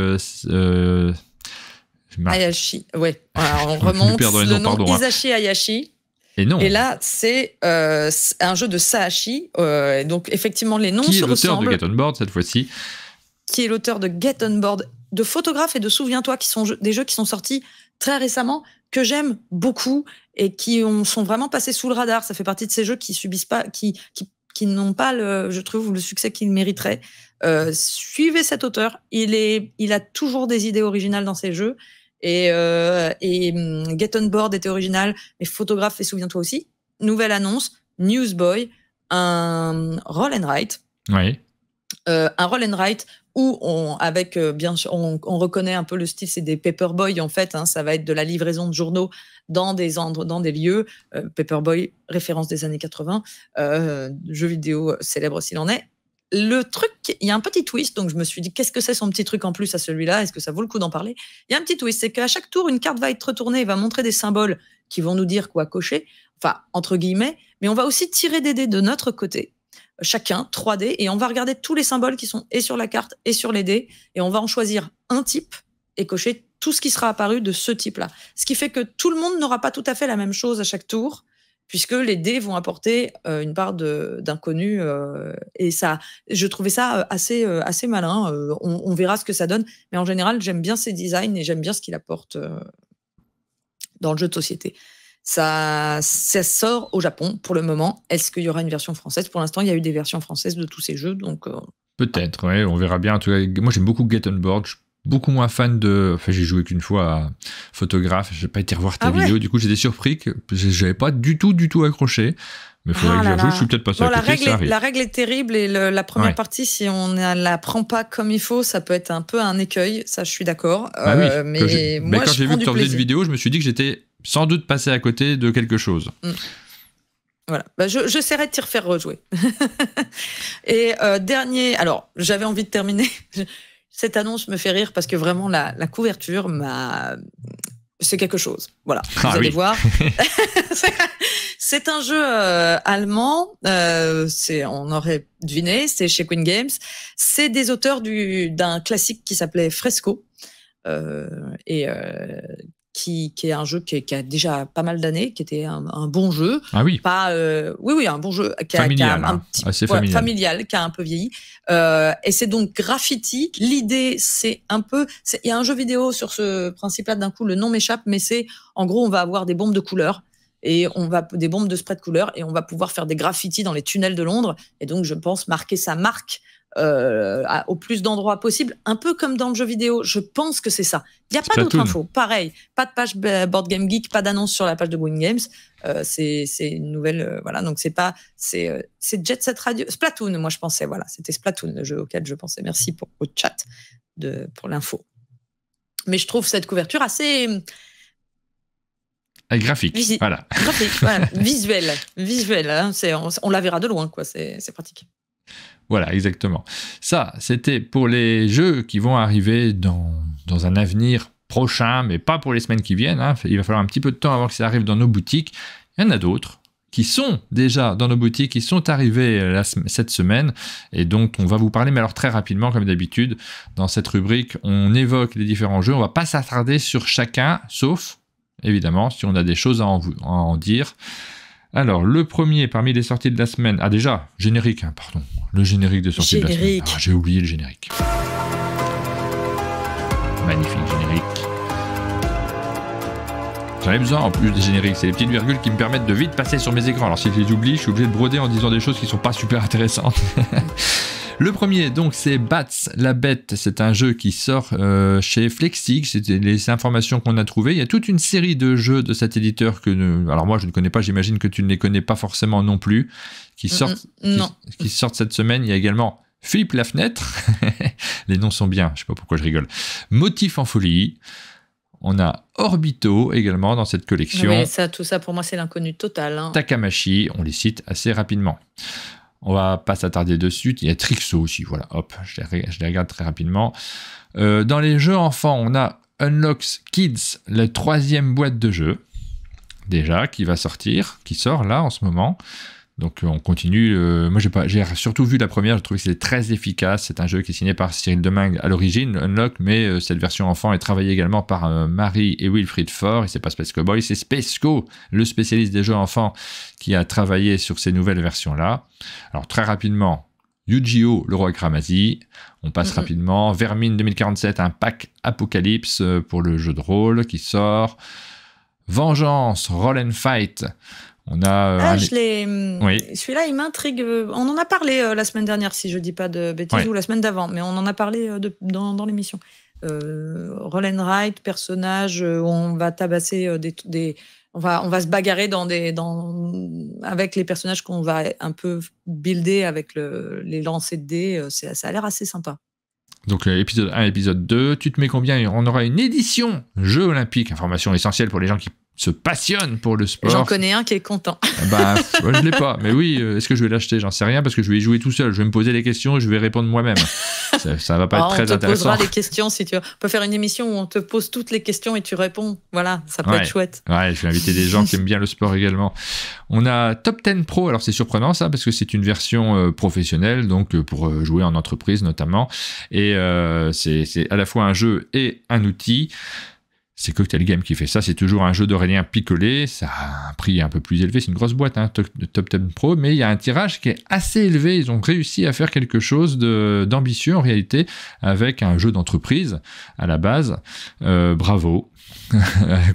Hayashi, ouais. Alors, on remonte le nom Hisashi Hayashi. Et non. Et là, c'est un jeu de Sahashi. Donc, effectivement, les noms se ressemblent. Qui est l'auteur de Get On Board, cette fois-ci. Qui est l'auteur de Get On Board, de Photographe et de Souviens-toi, qui sont des jeux qui sont sortis très récemment, que j'aime beaucoup et qui sont vraiment passés sous le radar. Ça fait partie de ces jeux qui subissent pas, qui n'ont pas, je trouve, le succès qu'ils mériteraient. Suivez cet auteur. Il a toujours des idées originales dans ses jeux. Et Get On Board était original, mais Photographe et Souviens-toi aussi. Nouvelle annonce, Newsboy, un roll and write. Oui. Un roll and write où bien sûr, on reconnaît un peu le style, c'est des Paperboy en fait. Ça va être de la livraison de journaux dans des lieux. Paperboy, référence des années 80, jeu vidéo célèbre s'il en est. Le truc, il y a un petit twist, donc je me suis dit, qu'est-ce que c'est son petit truc en plus à celui-là? Est-ce que ça vaut le coup d'en parler? Il y a un petit twist, c'est qu'à chaque tour, une carte va être retournée et va montrer des symboles qui vont nous dire quoi cocher, enfin, entre guillemets, mais on va aussi tirer des dés de notre côté, chacun, 3 dés, et on va regarder tous les symboles qui sont et sur la carte et sur les dés, et on va en choisir un type et cocher tout ce qui sera apparu de ce type-là. Ce qui fait que tout le monde n'aura pas tout à fait la même chose à chaque tour, puisque les dés vont apporter une part d'inconnu. Et ça, je trouvais ça assez malin. On verra ce que ça donne. Mais en général, j'aime bien ses designs et j'aime bien ce qu'il apporte dans le jeu de société. Ça sort au Japon pour le moment. Est-ce qu'il y aura une version française? Pour l'instant, il y a eu des versions françaises de tous ces jeux. Donc, peut-être, ouais, on verra bien. En tout cas, moi, j'aime beaucoup Get On Board. Beaucoup moins fan de... Enfin, j'ai joué qu'une fois à Photographe, j'ai pas été revoir ta vidéo, du coup j'étais surpris que j'avais pas du tout accroché, mais il faudrait que j'y rejoue, je suis peut-être passé à côté. La règle est terrible et la première partie, si on ne la prend pas comme il faut, ça peut être un peu un écueil, ça je suis d'accord. Mais moi, quand j'ai vu que tu en faisais une vidéo, je me suis dit que j'étais sans doute passé à côté de quelque chose. Voilà, j'essaierai de t'y refaire rejouer. Et dernier, alors j'avais envie de terminer... Cette annonce me fait rire parce que vraiment la couverture c'est quelque chose. Voilà, vous allez voir. C'est un jeu allemand. On aurait deviné. C'est chez Queen Games. C'est des auteurs d'un classique qui s'appelait Fresco qui est un jeu qui a déjà pas mal d'années, qui était un bon jeu. Ah oui. Un bon jeu familial, assez familial. Familial, qui a un peu vieilli. Et c'est donc Graffiti. L'idée, il y a un jeu vidéo sur ce principe-là. D'un coup, le nom m'échappe, mais en gros, on va avoir des bombes de couleurs et des bombes de spray de couleurs et on va pouvoir faire des graffitis dans les tunnels de Londres. Et donc, je pense marquer sa marque au plus d'endroits possible, un peu comme dans le jeu vidéo. Je pense que c'est ça. Il n'y a pas d'autre info. Pareil, pas de page Board Game Geek, pas d'annonce sur la page de Queen Games. C'est une nouvelle, voilà. Donc c'est Jet Set Radio, Splatoon. Moi je pensais, voilà, c'était Splatoon le jeu auquel je pensais. Merci au chat pour l'info. Mais je trouve cette couverture assez graphique, voilà. Graphique, voilà. Visuel. Hein, on la verra de loin, quoi. C'est pratique. Voilà, exactement. Ça, c'était pour les jeux qui vont arriver dans un avenir prochain, mais pas pour les semaines qui viennent. Hein. Il va falloir un petit peu de temps avant que ça arrive dans nos boutiques. Il y en a d'autres qui sont déjà dans nos boutiques, qui sont arrivés cette semaine, et dont on va vous parler, mais alors très rapidement, comme d'habitude, dans cette rubrique, on évoque les différents jeux. On ne va pas s'attarder sur chacun, sauf, évidemment, si on a des choses à en dire. Alors, le premier parmi les sorties de la semaine... Ah déjà, générique, pardon. Le générique de sortie de la semaine. Ah, j'ai oublié le générique. Magnifique générique. J'en ai besoin en plus des génériques. C'est les petites virgules qui me permettent de vite passer sur mes écrans. Alors si je les oublie, je suis obligé de broder en disant des choses qui ne sont pas super intéressantes. Le premier, donc, c'est Bats, la bête. C'est un jeu qui sort chez Flexig. C'était les informations qu'on a trouvées. Il y a toute une série de jeux de cet éditeur alors moi, je ne connais pas. J'imagine que tu ne les connais pas forcément non plus. Qui sortent cette semaine. Il y a également Philippe la fenêtre. Les noms sont bien. Je ne sais pas pourquoi je rigole. Motif en folie. On a Orbito également dans cette collection. Oui, tout ça, pour moi, c'est l'inconnu total. Hein. Takamashi, on les cite assez rapidement. On va pas s'attarder dessus. Il y a Trixo aussi, voilà, hop, je les regarde très rapidement. Dans les jeux enfants, on a Unlocks Kids, la 3e boîte de jeu, déjà, qui sort là en ce moment. Donc on continue. Moi j'ai surtout vu la première, je trouve que c'est très efficace. C'est un jeu qui est signé par Cyril Domingue à l'origine, Unlock, mais cette version enfant est travaillée également par Marie et Wilfried Faure. Et c'est pas Space Cowboy, c'est Spaceco, le spécialiste des jeux enfants, qui a travaillé sur ces nouvelles versions-là. Alors très rapidement, Yu-Gi-Oh! Le Roi Kramazi. On passe rapidement. Vermine 2047, un pack Apocalypse pour le jeu de rôle qui sort. Vengeance, Roll and Fight. On a. Oui. Celui-là, il m'intrigue. On en a parlé la semaine dernière, si je dis pas de bêtises, ou la semaine d'avant, mais on en a parlé dans l'émission. Roll and Write, personnage, on va tabasser on va se bagarrer avec les personnages qu'on va un peu builder avec les lancers de dés. Ça a l'air assez sympa. Donc épisode 1, épisode 2, tu te mets combien? On aura une édition Jeux Olympiques, information essentielle pour les gens qui se passionnent pour le sport. J'en connais un qui est content. Bah, moi, je l'ai pas. Mais oui, est-ce que je vais l'acheter? J'en sais rien parce que je vais y jouer tout seul. Je vais me poser les questions et je vais répondre moi-même. Ça va pas être très intéressant. On te posera des questions si tu veux. On peut faire une émission où on te pose toutes les questions et tu réponds. Voilà, ça peut être chouette. Ouais, je vais inviter des gens qui aiment bien le sport également. On a Top 10 Pro. Alors c'est surprenant ça parce que c'est une version professionnelle, donc pour jouer en entreprise notamment. Et c'est à la fois un jeu et un outil. C'est Cocktail Game qui fait ça, c'est toujours un jeu d'Aurélien Picollet, ça a un prix un peu plus élevé, c'est une grosse boîte, Top 10 Pro, mais il y a un tirage qui est assez élevé, ils ont réussi à faire quelque chose d'ambitieux en réalité, avec un jeu d'entreprise à la base, bravo.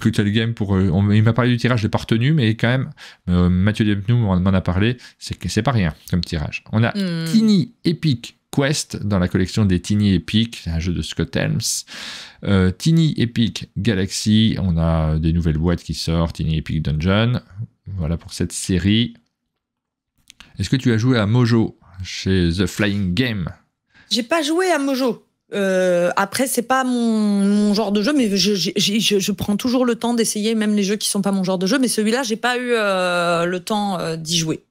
Cocktail Game, il m'a parlé du tirage, je l'ai pas retenu, mais quand même, Mathieu Despnous m'en a parlé, c'est pas rien comme tirage. On a Tiny Epic Quest dans la collection des Tiny Epic, c'est un jeu de Scott Helms. Tiny Epic Galaxy, on a des nouvelles boîtes qui sortent, Tiny Epic Dungeon, voilà pour cette série. Est-ce que tu as joué à Mojo chez The Flying Game? J'ai pas joué à Mojo. Après, c'est pas mon genre de jeu, mais je prends toujours le temps d'essayer même les jeux qui sont pas mon genre de jeu, mais celui-là, j'ai pas eu le temps d'y jouer.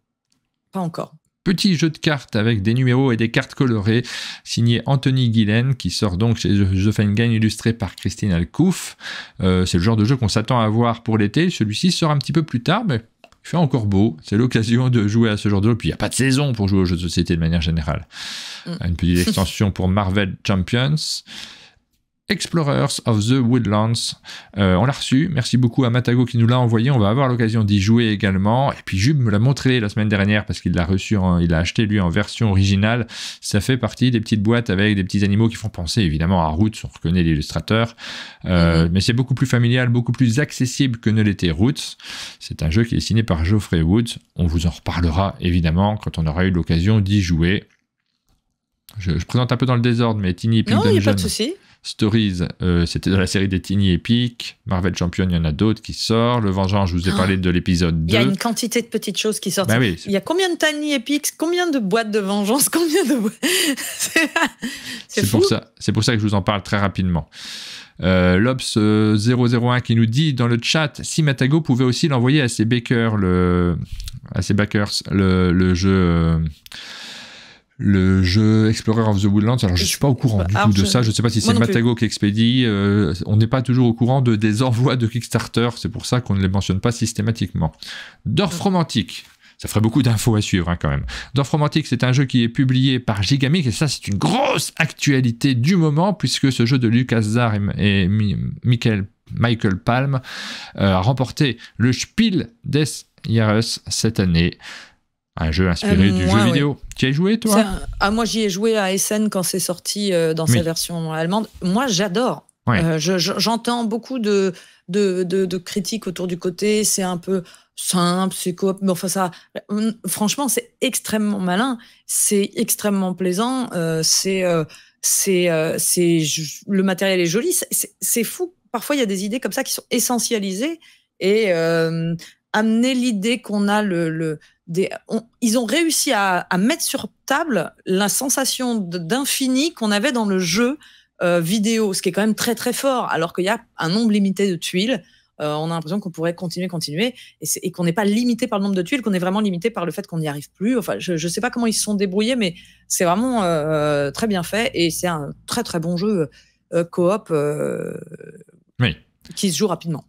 Pas encore. Petit jeu de cartes avec des numéros et des cartes colorées, signé Anthony Guilaine, qui sort donc chez The Flying Game, illustré par Christine Alcouf. C'est le genre de jeu qu'on s'attend à voir pour l'été. Celui-ci sort un petit peu plus tard, mais il fait encore beau. C'est l'occasion de jouer à ce genre de jeu. Puis il n'y a pas de saison pour jouer aux jeux de société de manière générale. Une petite extension pour Marvel Champions. Explorers of the Woodlands. On l'a reçu. Merci beaucoup à Matago qui nous l'a envoyé. On va avoir l'occasion d'y jouer également. Et puis Jube me l'a montré la semaine dernière parce qu'il l'a reçu, il l'a acheté lui en version originale. Ça fait partie des petites boîtes avec des petits animaux qui font penser évidemment à Roots. On reconnaît l'illustrateur. Mais c'est beaucoup plus familial, beaucoup plus accessible que ne l'était Roots. C'est un jeu qui est signé par Geoffrey Woods. On vous en reparlera évidemment quand on aura eu l'occasion d'y jouer. Je présente un peu dans le désordre, mais Tiny Epic Dungeon. Non, il n'y a pas de souci. Stories, c'était dans la série des Tiny Epic. Marvel Champion, il y en a d'autres qui sortent. Le Vengeance, je vous ai parlé de l'épisode 2. Il y a une quantité de petites choses qui sortent. Oui, il y a combien de Tiny Epics? Combien de boîtes de Vengeance? Combien de boîtes? C'est fou. C'est pour ça que je vous en parle très rapidement. Lobs001 qui nous dit dans le chat si Matago pouvait aussi l'envoyer à ses backers, le jeu... Le jeu Explorer of the Woodlands, alors je ne suis pas au courant du tout de ça, je ne sais pas si c'est Matago qui expédie, on n'est pas toujours au courant des envois de Kickstarter, c'est pour ça qu'on ne les mentionne pas systématiquement. Dorf Romantique, ça ferait beaucoup d'infos à suivre quand même. Dorf Romantique, c'est un jeu qui est publié par Gigamic, et ça c'est une grosse actualité du moment, puisque ce jeu de Lucas Zar et Michael Palm a remporté le Spiel des Jahres cette année. Un jeu inspiré du jeu vidéo. Tu y as joué, toi? Moi, j'y ai joué à Essen quand c'est sorti dans sa version allemande. Moi, j'adore. Ouais. J'entends beaucoup de critiques autour du côté. C'est un peu simple, c'est coop. Mais enfin, franchement, c'est extrêmement malin. C'est extrêmement plaisant. Le matériel est joli. C'est fou. Parfois, il y a des idées comme ça qui sont essentialisées et amener l'idée qu'on a ils ont réussi à mettre sur table la sensation d'infini qu'on avait dans le jeu vidéo, ce qui est quand même très très fort, alors qu'il y a un nombre limité de tuiles. On a l'impression qu'on pourrait continuer, et qu'on n'est pas limité par le nombre de tuiles, qu'on est vraiment limité par le fait qu'on n'y arrive plus. Enfin, je ne sais pas comment ils se sont débrouillés, mais c'est vraiment très bien fait, et c'est un très très bon jeu coop qui se joue rapidement.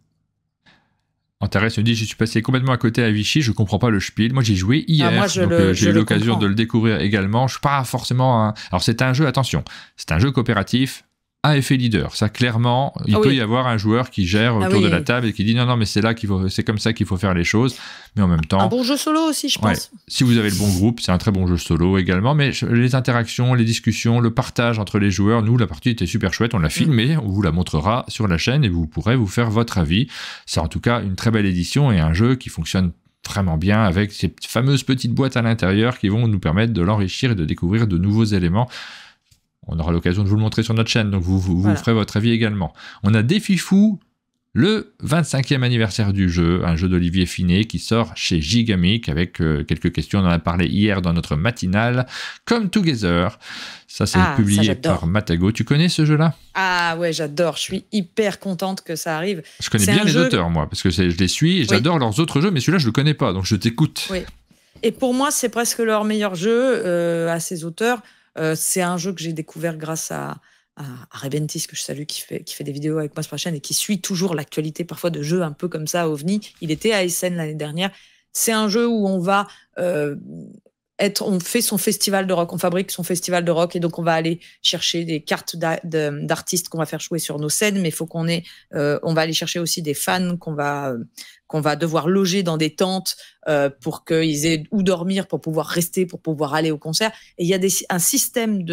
Antares me dit, je suis passé complètement à côté à Vichy, je comprends pas le Spiel. Moi, j'y joué hier, moi, j'ai eu l'occasion de le découvrir également. Je suis pas forcément Alors, c'est un jeu, attention, c'est un jeu coopératif à effet leader. Ça, clairement, il peut y avoir un joueur qui gère autour de la table et qui dit non, mais c'est comme ça qu'il faut faire les choses. Mais en même temps... Un bon jeu solo aussi, je pense. Si vous avez le bon groupe, c'est un très bon jeu solo également. Mais les interactions, les discussions, le partage entre les joueurs, nous, la partie était super chouette. On l'a filmée, on vous la montrera sur la chaîne et vous pourrez vous faire votre avis. C'est en tout cas une très belle édition et un jeu qui fonctionne vraiment bien avec ces fameuses petites boîtes à l'intérieur qui vont nous permettre de l'enrichir et de découvrir de nouveaux éléments. On aura l'occasion de vous le montrer sur notre chaîne, donc vous ferez votre avis également. On a Défi Fou, le 25e anniversaire du jeu, un jeu d'Olivier Finet qui sort chez Gigamic avec quelques questions. On en a parlé hier dans notre matinale. Come Together, ça c'est publié par Matago. Tu connais ce jeu-là? Ah ouais, j'adore. Je suis hyper contente que ça arrive. Je connais bien les auteurs, moi, parce que je les suis et j'adore leurs autres jeux, mais celui-là je le connais pas, donc je t'écoute. Oui. Et pour moi, c'est presque leur meilleur jeu à ces auteurs. C'est un jeu que j'ai découvert grâce à Rebentis, que je salue, qui fait des vidéos avec moi sur la chaîne et qui suit toujours l'actualité parfois de jeux un peu comme ça, OVNI. Il était à Essen l'année dernière. C'est un jeu où on va on fait son festival de rock, on fabrique son festival de rock et donc on va aller chercher des cartes d'artistes qu'on va faire jouer sur nos scènes, mais il faut on va aller chercher aussi des fans qu'on va devoir loger dans des tentes pour qu'ils aient où dormir, pour pouvoir rester, pour pouvoir aller au concert. Et il y a un système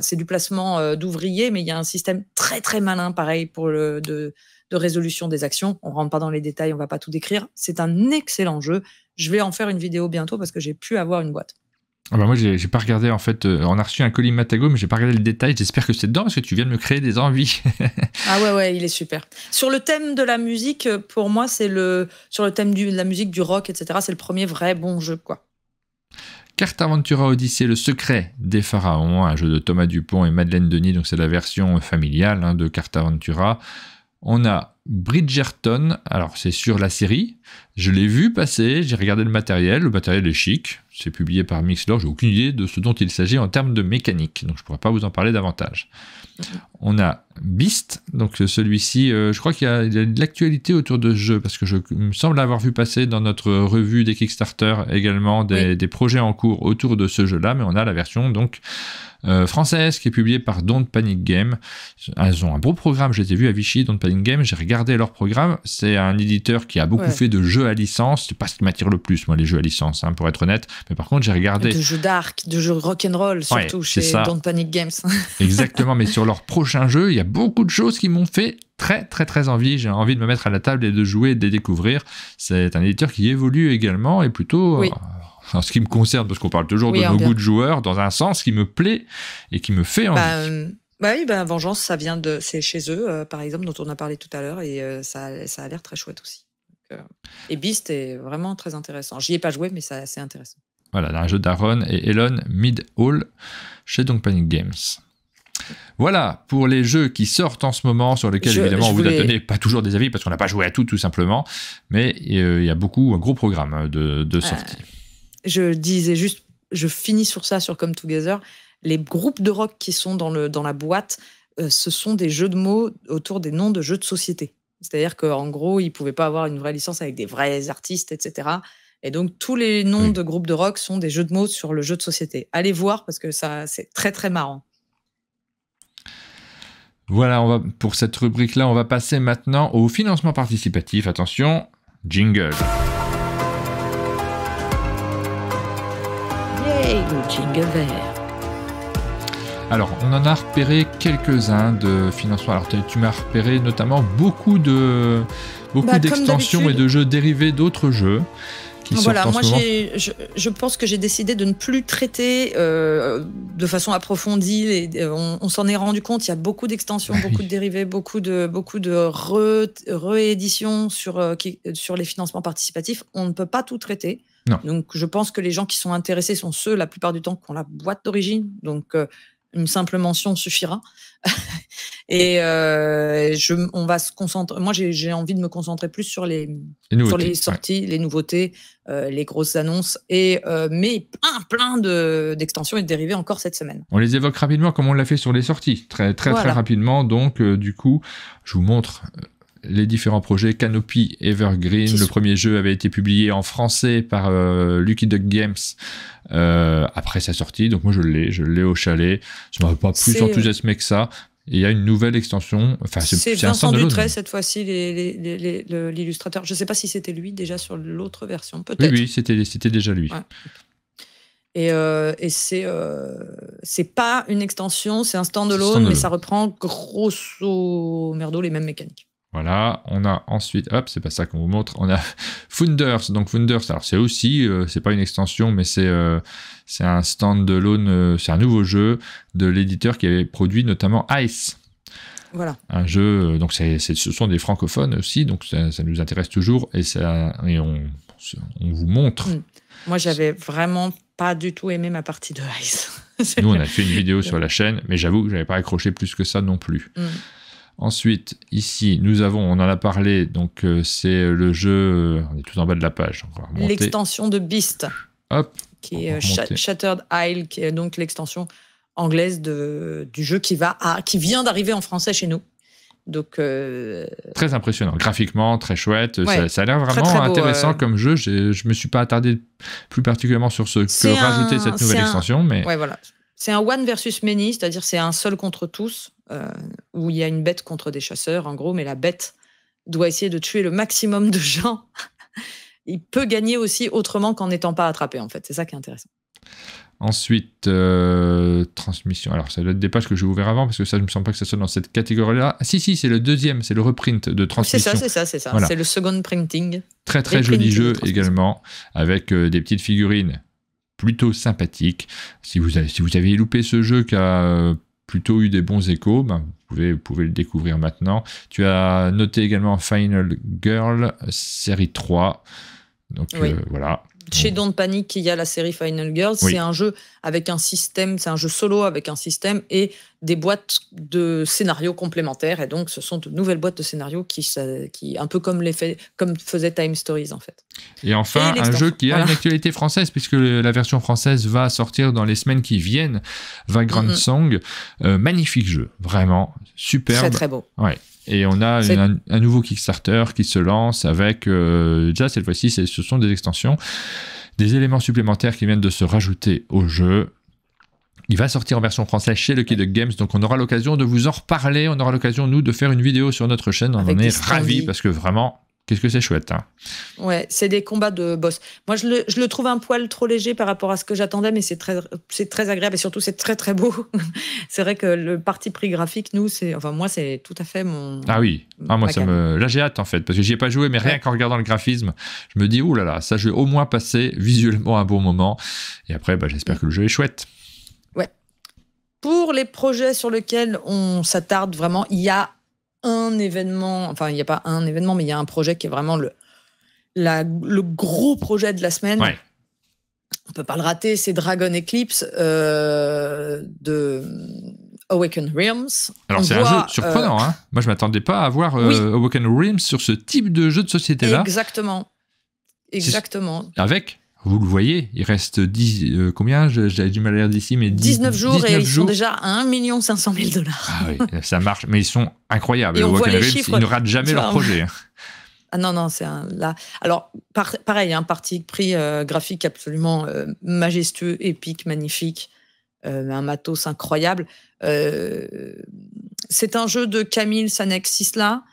c'est du placement d'ouvriers, mais il y a un système très très malin, pareil, de résolution des actions. On rentre pas dans les détails, on va pas tout décrire. C'est un excellent jeu. Je vais en faire une vidéo bientôt parce que j'ai pu avoir une boîte. Ah bah moi, j'ai pas regardé, en fait. On a reçu un colis Matago, mais j'ai pas regardé le détail. J'espère que c'est dedans parce que tu viens de me créer des envies. Ah ouais, il est super. Sur le thème de la musique, pour moi, sur le thème de la musique, du rock, etc., c'est le premier vrai bon jeu, quoi. Carte Aventura Odyssée, le secret des pharaons, un jeu de Thomas Dupont et Madeleine Denis, donc c'est la version familiale de Carte Aventura. On a Bridgerton, alors c'est sur la série, je l'ai vu passer, j'ai regardé le matériel est chic, c'est publié par Mixlore, j'ai aucune idée de ce dont il s'agit en termes de mécanique, donc je ne pourrais pas vous en parler davantage. On a Beast, donc celui-ci, je crois qu'il y a de l'actualité autour de ce jeu, parce que il me semble avoir vu passer dans notre revue des Kickstarter également des projets en cours autour de ce jeu-là, mais on a la version donc française qui est publiée par Don't Panic Game. Ils ont un beau programme, je les ai vus à Vichy, Don't Panic Game, j'ai regardé leur programme, c'est un éditeur qui a beaucoup fait de jeux à licence, c'est pas ce qui m'attire le plus, moi, les jeux à licence, pour être honnête, mais par contre j'ai regardé... De jeux dark, de jeux rock'n'roll, surtout chez Don't Panic Games. Exactement, mais sur leur prochain jeu, il y a beaucoup de choses qui m'ont fait très très très envie, j'ai envie de me mettre à la table et de jouer et de les découvrir. C'est un éditeur qui évolue également et plutôt... en ce qui me concerne, parce qu'on parle toujours de nos goûts de joueurs, dans un sens qui me plaît et qui me fait envie. Vengeance, c'est chez eux, par exemple, dont on a parlé tout à l'heure, et ça a l'air très chouette aussi. Donc, et Beast est vraiment très intéressant. J'y ai pas joué, mais c'est intéressant. Voilà, un jeu d'Aaron et Elon Mid-Hall chez Don't Panic Games. Voilà pour les jeux qui sortent en ce moment, sur lesquels évidemment on vous a donné pas toujours des avis parce qu'on n'a pas joué à tout simplement, mais il y a un gros programme de sorties. Je disais juste, je finis sur ça, sur Come Together. Les groupes de rock qui sont dans la boîte, ce sont des jeux de mots autour des noms de jeux de société. C'est-à-dire qu'en gros, ils ne pouvaient pas avoir une vraie licence avec des vrais artistes, etc. Et donc, tous les noms de groupes de rock sont des jeux de mots sur le jeu de société. Allez voir parce que c'est très, très marrant. Voilà, pour cette rubrique-là, on va passer maintenant au financement participatif. Attention, jingle. Le jingle vert. Alors, on en a repéré quelques-uns de financements. Alors, tu m'as repéré notamment beaucoup d'extensions et de jeux dérivés d'autres jeux qui sortent en ce moment. Je pense que j'ai décidé de ne plus traiter de façon approfondie. On s'en est rendu compte, il y a beaucoup d'extensions, beaucoup de dérivés, beaucoup de rééditions sur les financements participatifs. On ne peut pas tout traiter. Non. Donc, je pense que les gens qui sont intéressés sont ceux, la plupart du temps, qui ont la boîte d'origine. Donc, une simple mention suffira. Et on va se concentrer. Moi, j'ai envie de me concentrer plus sur les sorties, les nouveautés, les grosses annonces, mais plein d'extensions et de dérivés encore cette semaine. On les évoque rapidement comme on l'a fait sur les sorties, très rapidement. Donc, du coup, je vous montre les différents projets. Canopy Evergreen, le premier jeu avait été publié en français par Lucky Duck Games après sa sortie, donc moi je l'ai au chalet. Ça m'avait pas plus enthousiasmé que ça. Et il y a une nouvelle extension. Enfin, c'est Vincent Dutray cette fois-ci, l'illustrateur. Je ne sais pas si c'était lui déjà sur l'autre version, peut-être. Oui, c'était déjà lui. Ouais. Et c'est pas une extension, c'est un standalone, mais ça reprend grosso merdo les mêmes mécaniques. Voilà, on a ensuite, hop, c'est pas ça qu'on vous montre, on a Founders. Donc Founders, alors c'est aussi, c'est pas une extension, mais c'est un standalone, c'est un nouveau jeu de l'éditeur qui avait produit notamment Ice. Voilà. Un jeu, donc ce sont des francophones aussi, donc ça nous intéresse toujours, et on vous montre. Moi, j'avais vraiment pas du tout aimé ma partie de Ice. Nous, on a fait une vidéo sur la chaîne, mais j'avoue que j'avais pas accroché plus que ça non plus. Ensuite, ici, on en a parlé, donc c'est le jeu, on est tout en bas de la page. L'extension de Beast, hop, qui est Shattered Isle, qui est donc l'extension anglaise du jeu qui vient d'arriver en français chez nous. Donc, très impressionnant, graphiquement, très chouette. Ouais, ça a l'air vraiment très beau, intéressant comme jeu. Je me suis pas attardé plus particulièrement sur ce que rajouter cette nouvelle extension. Mais... Ouais, voilà. C'est un one versus many, c'est-à-dire c'est un seul contre tous, où il y a une bête contre des chasseurs, en gros, mais la bête doit essayer de tuer le maximum de gens. Il peut gagner aussi autrement qu'en n'étant pas attrapé, en fait. C'est ça qui est intéressant. Ensuite, transmission. Alors, ça doit être des pages que j'ai ouvert avant, parce que ça, je ne me sens pas que ça soit dans cette catégorie-là. Ah, si, c'est le deuxième, c'est le reprint de transmission. C'est ça. Voilà. C'est le second printing. Très, très joli jeu également, avec des petites figurines plutôt sympathiques. Si vous avez loupé ce jeu qui a plutôt eu des bons échos, vous pouvez le découvrir maintenant. Tu as noté également Final Girl, série 3. Donc, voilà. Chez Don't Panic, il y a la série Final Girls. Oui. C'est un jeu avec un système, c'est un jeu solo avec un système et des boîtes de scénarios complémentaires. Et donc, ce sont de nouvelles boîtes de scénarios qui un peu comme faisait Time Stories, en fait. Et enfin, un jeu qui a une actualité française, puisque la version française va sortir dans les semaines qui viennent. Vagrant Song. Magnifique jeu, vraiment. Superbe. Très, très beau. Ouais. Et on a un nouveau Kickstarter qui se lance avec, déjà cette fois-ci, ce sont des extensions, des éléments supplémentaires qui viennent de se rajouter au jeu. Il va sortir en version française chez Lucky Duck Games, donc on aura l'occasion de vous en reparler, on aura l'occasion, nous, de faire une vidéo sur notre chaîne, on en est ravis, parce que vraiment... Qu'est-ce que c'est chouette, hein. Ouais, c'est des combats de boss. Moi, je le trouve un poil trop léger par rapport à ce que j'attendais, mais c'est très agréable et surtout, c'est très, très beau. C'est vrai que le parti pris graphique, moi, c'est tout à fait mon... Ah oui, moi, là, j'ai hâte, en fait, parce que j'y ai pas joué, mais rien qu'en regardant le graphisme, je me dis, ouh là là, ça, je vais au moins passer visuellement un bon moment. Et après, j'espère que le jeu est chouette. Ouais. Pour les projets sur lesquels on s'attarde vraiment, il y a un événement, enfin il n'y a pas un événement, mais il y a un projet qui est vraiment le gros projet de la semaine. Ouais. On ne peut pas le rater, c'est Dragon Eclipse de Awaken Realms. Alors c'est un jeu surprenant, hein. Moi je ne m'attendais pas à voir Awaken Realms sur ce type de jeu de société-là. Exactement. Avec... Vous le voyez, il reste 10... combien? J'avais du mal à lire d'ici, mais 19 jours et ils sont déjà à 1 500 000 $. Ah oui, ça marche, mais ils sont incroyables. Et on voit les chiffres, ils ne ratent jamais leur projet. Ah non, c'est là. Alors, pareil, un parti pris graphique absolument majestueux, épique, magnifique, un matos incroyable. C'est un jeu de Camille Sanek-Sisla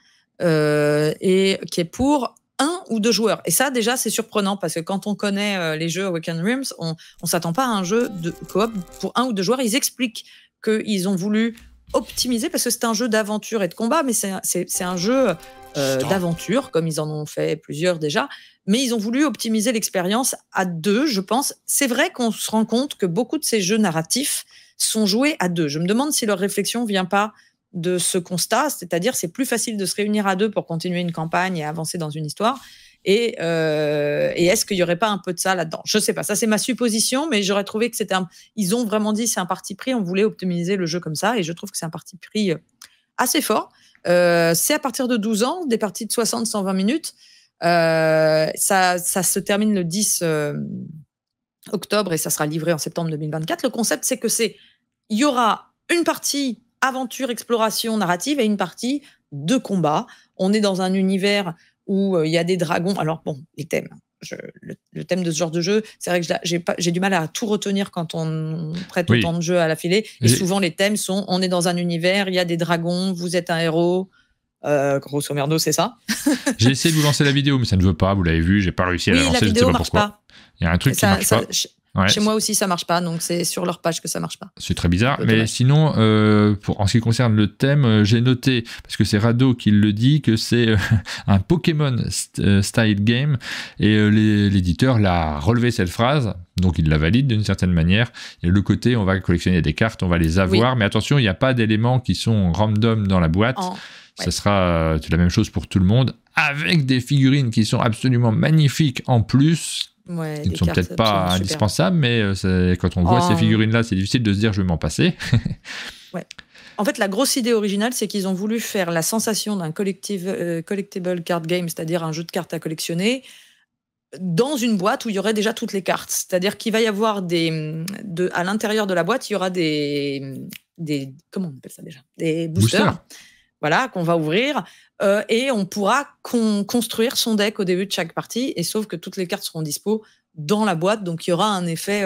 et qui est pour 1 ou 2 joueurs. Et ça, déjà, c'est surprenant parce que quand on connaît les jeux Awaken Realms, on s'attend pas à un jeu de coop pour 1 ou 2 joueurs. Ils expliquent qu'ils ont voulu optimiser parce que c'est un jeu d'aventure et de combat, mais c'est un jeu d'aventure, comme ils en ont fait plusieurs déjà. Mais ils ont voulu optimiser l'expérience à 2, je pense. C'est vrai qu'on se rend compte que beaucoup de ces jeux narratifs sont joués à 2. Je me demande si leur réflexion vient pas de ce constat, c'est-à-dire c'est plus facile de se réunir à 2 pour continuer une campagne et avancer dans une histoire. Et est-ce qu'il n'y aurait pas un peu de ça là-dedans? Je ne sais pas, ça c'est ma supposition, mais j'aurais trouvé que ils ont vraiment dit c'est un parti pris, on voulait optimiser le jeu comme ça, et je trouve que c'est un parti pris assez fort. C'est à partir de 12 ans, des parties de 60-120 minutes. Ça se termine le 10 octobre et ça sera livré en septembre 2024. Le concept, c'est que il y aura une partie aventure, exploration, narrative et une partie de combat. On est dans un univers où il y a des dragons. Alors bon, les thèmes. Le thème de ce genre de jeu, c'est vrai que j'ai du mal à tout retenir quand on prête autant de jeux à l'affilée. Et souvent, les thèmes sont, on est dans un univers, il y a des dragons, vous êtes un héros. Grosso merdo, c'est ça. J'ai essayé de vous lancer la vidéo, mais ça ne veut pas. Vous l'avez vu, j'ai pas réussi à la lancer. La vidéo marche pas. Il y a un truc qui marche pas. Chez moi aussi, ça marche pas, donc c'est sur leur page que ça marche pas. C'est très bizarre, mais sinon, en ce qui concerne le thème, j'ai noté, parce que c'est Rado qui le dit, que c'est un Pokémon style game, et l'éditeur l'a relevé cette phrase, donc il la valide d'une certaine manière. Et le côté, on va collectionner des cartes, on va les avoir, mais attention, il n'y a pas d'éléments qui sont random dans la boîte. Ça sera la même chose pour tout le monde, avec des figurines qui sont absolument magnifiques en plus. Ils ne sont peut-être pas indispensables, mais quand on voit ces figurines-là, c'est difficile de se dire je vais m'en passer. En fait, la grosse idée originale, c'est qu'ils ont voulu faire la sensation d'un collectible card game, c'est-à-dire un jeu de cartes à collectionner, dans une boîte où il y aurait déjà toutes les cartes. C'est-à-dire qu'il va y avoir à l'intérieur de la boîte, il y aura des comment on appelle ça déjà ? Des boosters. Voilà, qu'on va ouvrir, et on pourra construire son deck au début de chaque partie, et sauf que toutes les cartes seront dispo dans la boîte, donc il y aura un effet,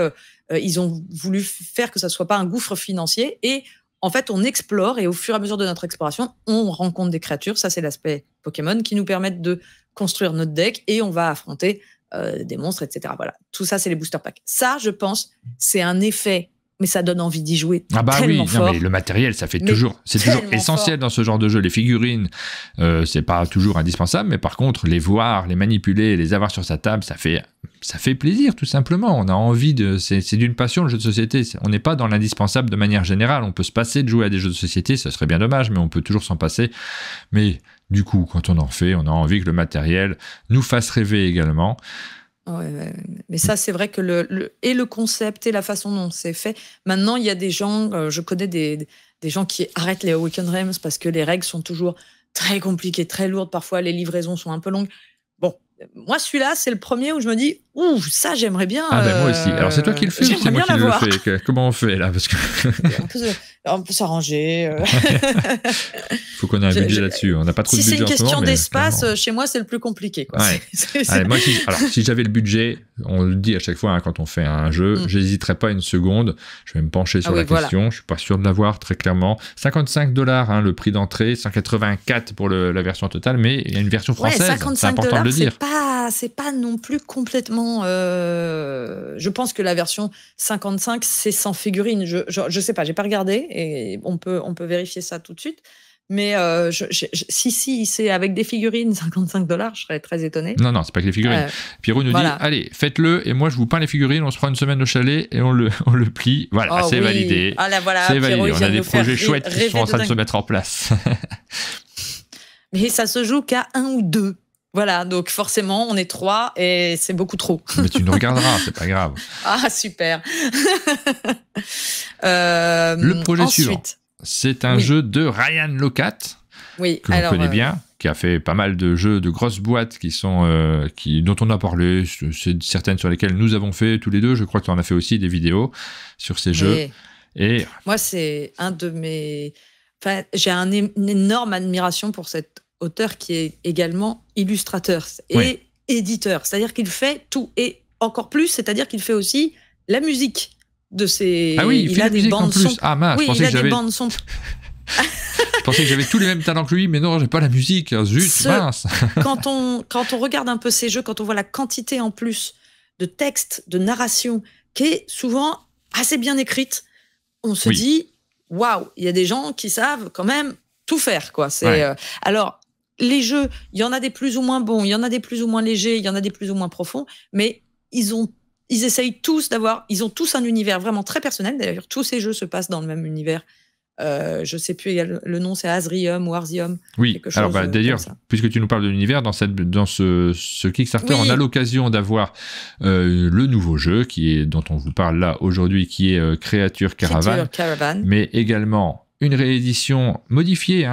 ils ont voulu faire que ça soit pas un gouffre financier, et en fait on explore, et au fur et à mesure de notre exploration, on rencontre des créatures, ça c'est l'aspect Pokémon, qui nous permettent de construire notre deck, et on va affronter des monstres, etc. Voilà, tout ça c'est les booster packs. Ça, je pense, c'est un effet, mais ça donne envie d'y jouer. Ah bah tellement oui, fort. non, mais le matériel, ça fait toujours, c'est toujours essentiel fort dans ce genre de jeu. Les figurines, c'est pas toujours indispensable, mais par contre, les voir, les manipuler, les avoir sur sa table, ça fait plaisir, tout simplement. On a envie c'est d'une passion, le jeu de société. On n'est pas dans l'indispensable de manière générale. On peut se passer de jouer à des jeux de société, ça serait bien dommage, mais on peut toujours s'en passer. Mais du coup, quand on en fait, on a envie que le matériel nous fasse rêver également. Ouais. Mais ça, c'est vrai que le concept et la façon dont c'est fait. Maintenant, il y a des gens, je connais des gens qui arrêtent les Awakened Realms parce que les règles sont toujours très compliquées, très lourdes. Parfois, les livraisons sont un peu longues. Bon, moi, celui-là, c'est le premier où je me dis, ouh, ça, j'aimerais bien. Ah ben moi aussi. Alors, c'est toi qui le fais ou c'est moi qui le fais ? Comment on fait là ? Parce que on peut s'arranger. Faut qu'on ait un budget là-dessus. On n'a pas trop de budget. Si c'est une question moment, d'espace, chez moi, c'est le plus compliqué. Quoi. Ouais. Allez, moi, si j'avais le budget, on le dit à chaque fois quand on fait un jeu, j'hésiterais pas une seconde. Je vais me pencher sur la question. Je suis pas sûr de l'avoir très clairement. $55 le prix d'entrée, 184 pour la version totale, mais il y a une version française. C'est important de le dire. C'est pas non plus complètement. Je pense que la version 55, c'est sans figurine. Je sais pas, j'ai pas regardé et on peut vérifier ça tout de suite. Mais si c'est avec des figurines, $55, je serais très étonné. Non, c'est pas que les figurines. Pierrot nous dit, allez, faites-le, et moi je vous peins les figurines, on se prend une semaine au chalet et on le plie. Voilà, c'est validé. C'est validé. On a des projets chouettes qui sont en train de se mettre en place. Mais ça se joue qu'à 1 ou 2. Voilà, donc forcément, on est 3 et c'est beaucoup trop. Mais tu nous regarderas, c'est pas grave. Ah, super. Le projet suivant, c'est un jeu de Ryan Locat, que l'on connaît bien, qui a fait pas mal de jeux de grosses boîtes dont on a parlé, c'est certaines sur lesquelles nous avons fait tous les deux. Je crois que tu en as fait aussi des vidéos sur ces jeux. Et moi, c'est un de mes... Enfin, j'ai une énorme admiration pour cet auteur qui est également illustrateur et éditeur. C'est-à-dire qu'il fait tout et encore plus, c'est-à-dire qu'il fait aussi la musique de ses... Ah oui, il fait la musique en plus. Ah mince, je pensais que j'avais... bandes son. Je pensais que j'avais tous les mêmes talents que lui, mais non, j'ai pas la musique. Zut, mince. Quand on regarde un peu ces jeux, quand on voit la quantité en plus de textes, de narration, qui est souvent assez bien écrite, on se dit, waouh, il y a des gens qui savent quand même tout faire, quoi. Alors, les jeux, il y en a des plus ou moins bons, il y en a des plus ou moins légers, il y en a des plus ou moins profonds, mais ils essayent tous ils ont tous un univers vraiment très personnel. D'ailleurs, tous ces jeux se passent dans le même univers. Je sais plus le nom, c'est Asrium ou Arzium. Oui, alors d'ailleurs, puisque tu nous parles de l'univers, dans ce Kickstarter, on a l'occasion d'avoir le nouveau jeu dont on vous parle là aujourd'hui, qui est Creature Caravan, mais également une réédition modifiée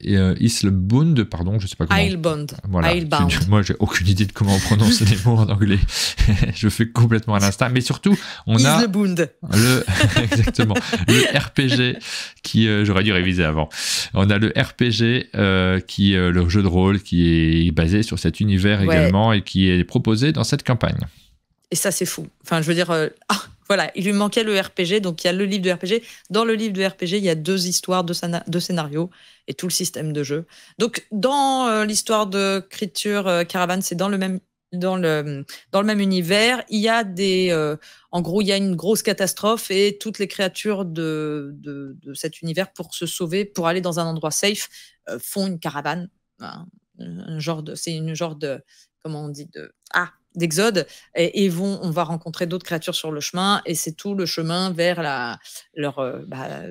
Islebund, pardon, je sais pas comment. Islebund. Voilà. Islebound. Moi, j'ai aucune idée de comment on prononce les mots en anglais. Je fais complètement à l'instinct. Mais surtout, on a exactement le RPG qui, j'aurais dû réviser avant. On a le RPG qui est le jeu de rôle qui est basé sur cet univers également et qui est proposé dans cette campagne. Et ça, c'est fou. Enfin, je veux dire, voilà, il lui manquait le RPG, donc il y a le livre de RPG. Dans le livre de RPG, il y a 2 histoires, 2 scénarios et tout le système de jeu. Donc, dans l'histoire de Creature Caravan, c'est dans le même univers. Il y a en gros, il y a une grosse catastrophe et toutes les créatures de cet univers, pour se sauver, pour aller dans un endroit safe, font une caravane. C'est une genre de, comment on dit, d'exode, et on va rencontrer d'autres créatures sur le chemin, et c'est tout le chemin vers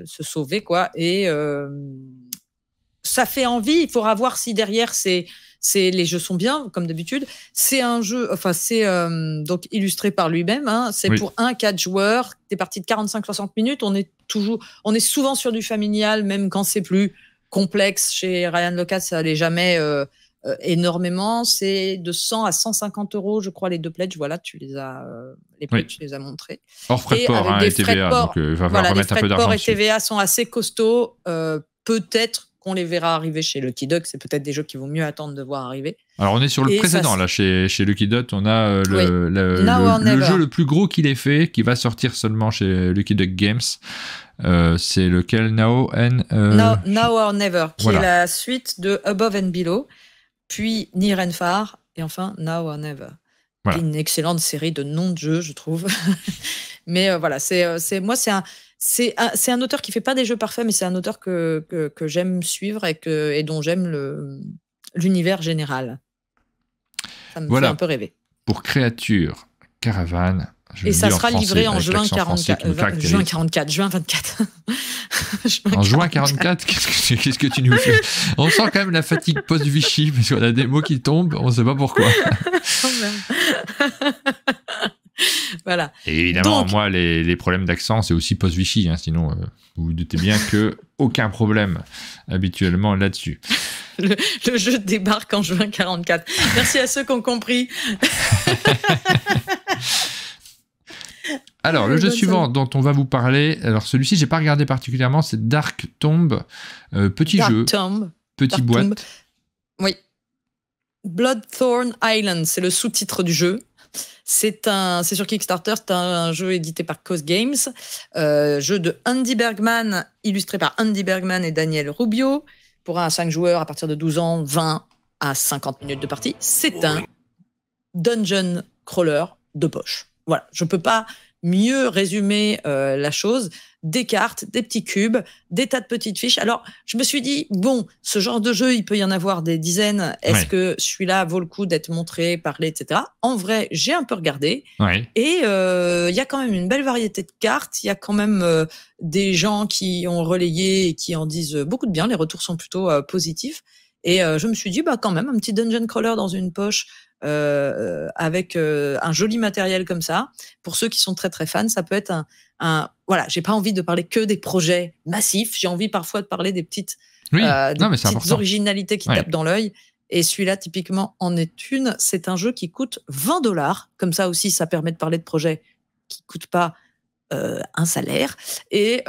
se sauver, quoi. Et ça fait envie. Il faudra voir si derrière les jeux sont bien, comme d'habitude. C'est un jeu, c'est donc illustré par lui-même, hein. C'est pour 4 joueurs, des parties de 45-60 minutes. On est souvent sur du familial, même quand c'est plus complexe. Chez Ryan Laukat, ça n'allait jamais énormément. C'est de 100 à 150 €, je crois, les 2 pledges. Voilà, tu les as tu les as montrés. Hors frais de port, et TVA, donc il va falloir remettre un peu d'argent dessus. Les frais de port et TVA sont assez costauds. Peut-être qu'on les verra arriver chez Lucky Duck. C'est peut-être des jeux qu'il vaut mieux attendre de voir arriver. Alors, on est sur le précédent, là, chez Lucky Duck. On a le jeu le plus gros qu'il ait fait, qui va sortir seulement chez Lucky Duck Games. C'est lequel? Now or Never, qui est la suite de Above and Below, puis Near and Far, et enfin Now or Never. Voilà. Une excellente série de noms de jeux, je trouve. Mais voilà, c'est un auteur qui fait pas des jeux parfaits, mais c'est un auteur que j'aime suivre et dont j'aime l'univers général. Ça me fait un peu rêver. Pour Creature Caravan. Et ça sera livré en juin 24. En juin 44, qu'est-ce que tu nous fais? On sent quand même la fatigue post-Vichy, parce qu'on a des mots qui tombent, on ne sait pas pourquoi. Voilà. Et évidemment, moi, les problèmes d'accent, c'est aussi post-Vichy, hein, sinon vous vous doutez bien qu'aucun problème habituellement là-dessus. Le jeu débarque en juin 44. Merci à ceux qui ont compris. Alors, le jeu suivant dont on va vous parler, alors celui-ci, j'ai pas regardé particulièrement, c'est Dark Tomb, petit jeu, petite boîte. Tomb. Oui. Bloodthorn Island, c'est le sous-titre du jeu. C'est sur Kickstarter, c'est un jeu édité par Coast Games, jeu de Andy Bergman, illustré par Andy Bergman et Daniel Rubio, pour 5 joueurs à partir de 12 ans, 20 à 50 minutes de partie. C'est un dungeon crawler de poche. Voilà, je peux pas mieux résumer la chose. Des cartes, des petits cubes, des tas de petites fiches. Alors, je me suis dit, bon, ce genre de jeu, il peut y en avoir des dizaines. Est-ce que celui-là vaut le coup d'être montré, parlé, etc. En vrai, j'ai un peu regardé. Et il y a quand même une belle variété de cartes. Il y a quand même des gens qui ont relayé et qui en disent beaucoup de bien. Les retours sont plutôt positifs. Et je me suis dit, quand même, un petit dungeon crawler dans une poche, avec un joli matériel comme ça, pour ceux qui sont très très fans, ça peut être voilà, j'ai pas envie de parler que des projets massifs, j'ai envie parfois de parler des petites originalités qui tapent dans l'œil, et celui-là typiquement en est une. C'est un jeu qui coûte 20 $, comme ça aussi ça permet de parler de projets qui coûtent pas un salaire, et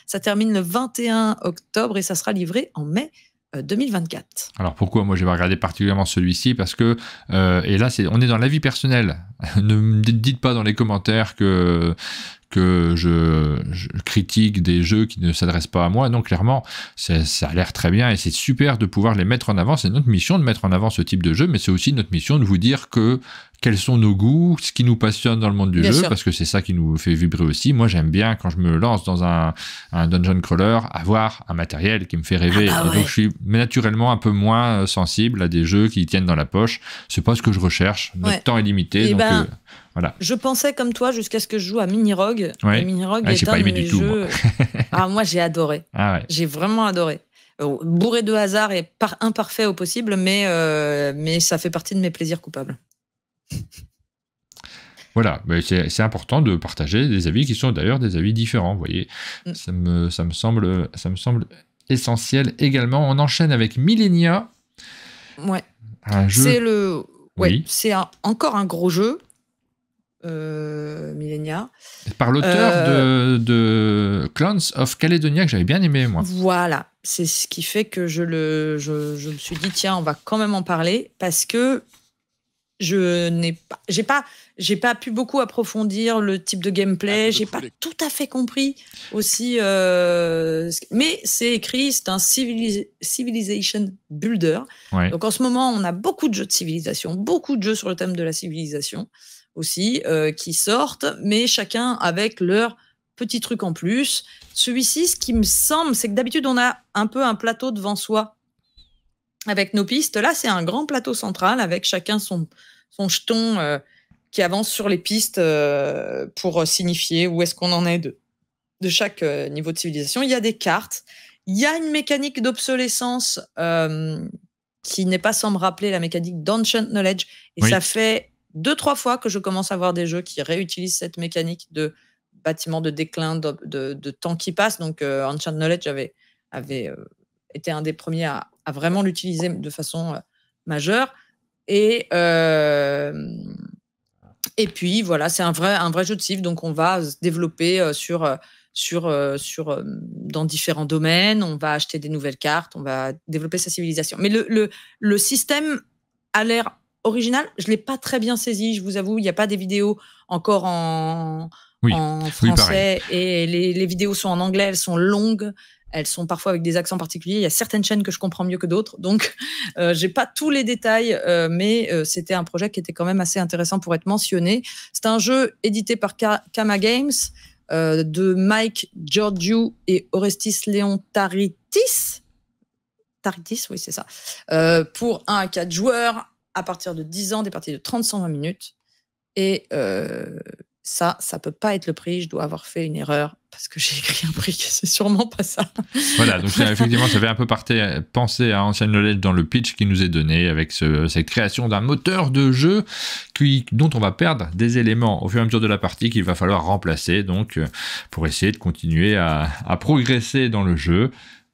ça termine le 21 octobre et ça sera livré en mai 2024. Alors pourquoi moi j'ai regardé particulièrement celui-ci? Parce que, et là on est dans l'avis personnel, ne me dites pas dans les commentaires que je critique des jeux qui ne s'adressent pas à moi. Non, clairement, ça a l'air très bien et c'est super de pouvoir les mettre en avant. C'est notre mission de mettre en avant ce type de jeu, mais c'est aussi notre mission de vous dire quels sont nos goûts, ce qui nous passionne dans le monde du jeu, parce que c'est ça qui nous fait vibrer aussi. Moi, j'aime bien, quand je me lance dans un dungeon crawler, avoir un matériel qui me fait rêver. Donc, je suis naturellement un peu moins sensible à des jeux qui tiennent dans la poche. C'est pas ce que je recherche. Notre temps est limité, voilà. Je pensais comme toi jusqu'à ce que je joue à Mini Rogue. Mini Rogue est un de mes jeux. Moi, j'ai adoré. J'ai vraiment adoré. Bourré de hasard et imparfait au possible, mais ça fait partie de mes plaisirs coupables. Voilà, c'est important de partager des avis qui sont d'ailleurs des avis différents. Vous voyez, ça me semble essentiel également. On enchaîne avec Millennia. Ouais. Un jeu... C'est encore un gros jeu. Millennia. Par l'auteur de Clans of Caledonia, que j'avais bien aimé, moi. Voilà, c'est ce qui fait que je me suis dit, tiens, on va quand même en parler, parce que j'ai pas pu beaucoup approfondir le type de gameplay, j'ai pas tout à fait compris aussi, mais c'est écrit, c'est un civilization builder. Ouais. Donc en ce moment, on a beaucoup de jeux de civilisation, beaucoup de jeux sur le thème de la civilisation aussi, qui sortent, mais chacun avec leur petit truc en plus. Celui-ci, ce qui me semble, c'est que d'habitude, on a un peu un plateau devant soi avec nos pistes. Là, c'est un grand plateau central avec chacun son jeton qui avance sur les pistes pour signifier où est-ce qu'on en est de chaque niveau de civilisation. Il y a des cartes. Il y a une mécanique d'obsolescence qui n'est pas sans me rappeler la mécanique d'Ancient Knowledge. Et ça fait 2-3 fois que je commence à voir des jeux qui réutilisent cette mécanique de bâtiment de déclin, de temps qui passe. Donc, Ancient Knowledge avait été un des premiers à vraiment l'utiliser de façon majeure. Et puis, voilà, c'est un vrai jeu de civ. Donc, on va se développer dans différents domaines. On va acheter des nouvelles cartes. On va développer sa civilisation. Mais le système a l'air original. Je ne l'ai pas très bien saisi, je vous avoue. Il n'y a pas des vidéos encore en français. Et les vidéos sont en anglais. Elles sont longues. Elles sont parfois avec des accents particuliers. Il y a certaines chaînes que je comprends mieux que d'autres. Donc, j'ai pas tous les détails, mais c'était un projet qui était quand même assez intéressant pour être mentionné. C'est un jeu édité par Kama Games, de Mike Georgiou et Orestis Léon Taritis. Taritis, oui, c'est ça. Pour 1 à 4 joueurs, à partir de 10 ans, des parties de 30-120 minutes. Et ça peut pas être le prix. Je dois avoir fait une erreur parce que j'ai écrit un prix qui c'est sûrement pas ça. Voilà, donc effectivement, ça fait un peu penser à Ancient Knowledge dans le pitch qui nous est donné avec cette création d'un moteur de jeu dont on va perdre des éléments au fur et à mesure de la partie qu'il va falloir remplacer donc pour essayer de continuer à progresser dans le jeu.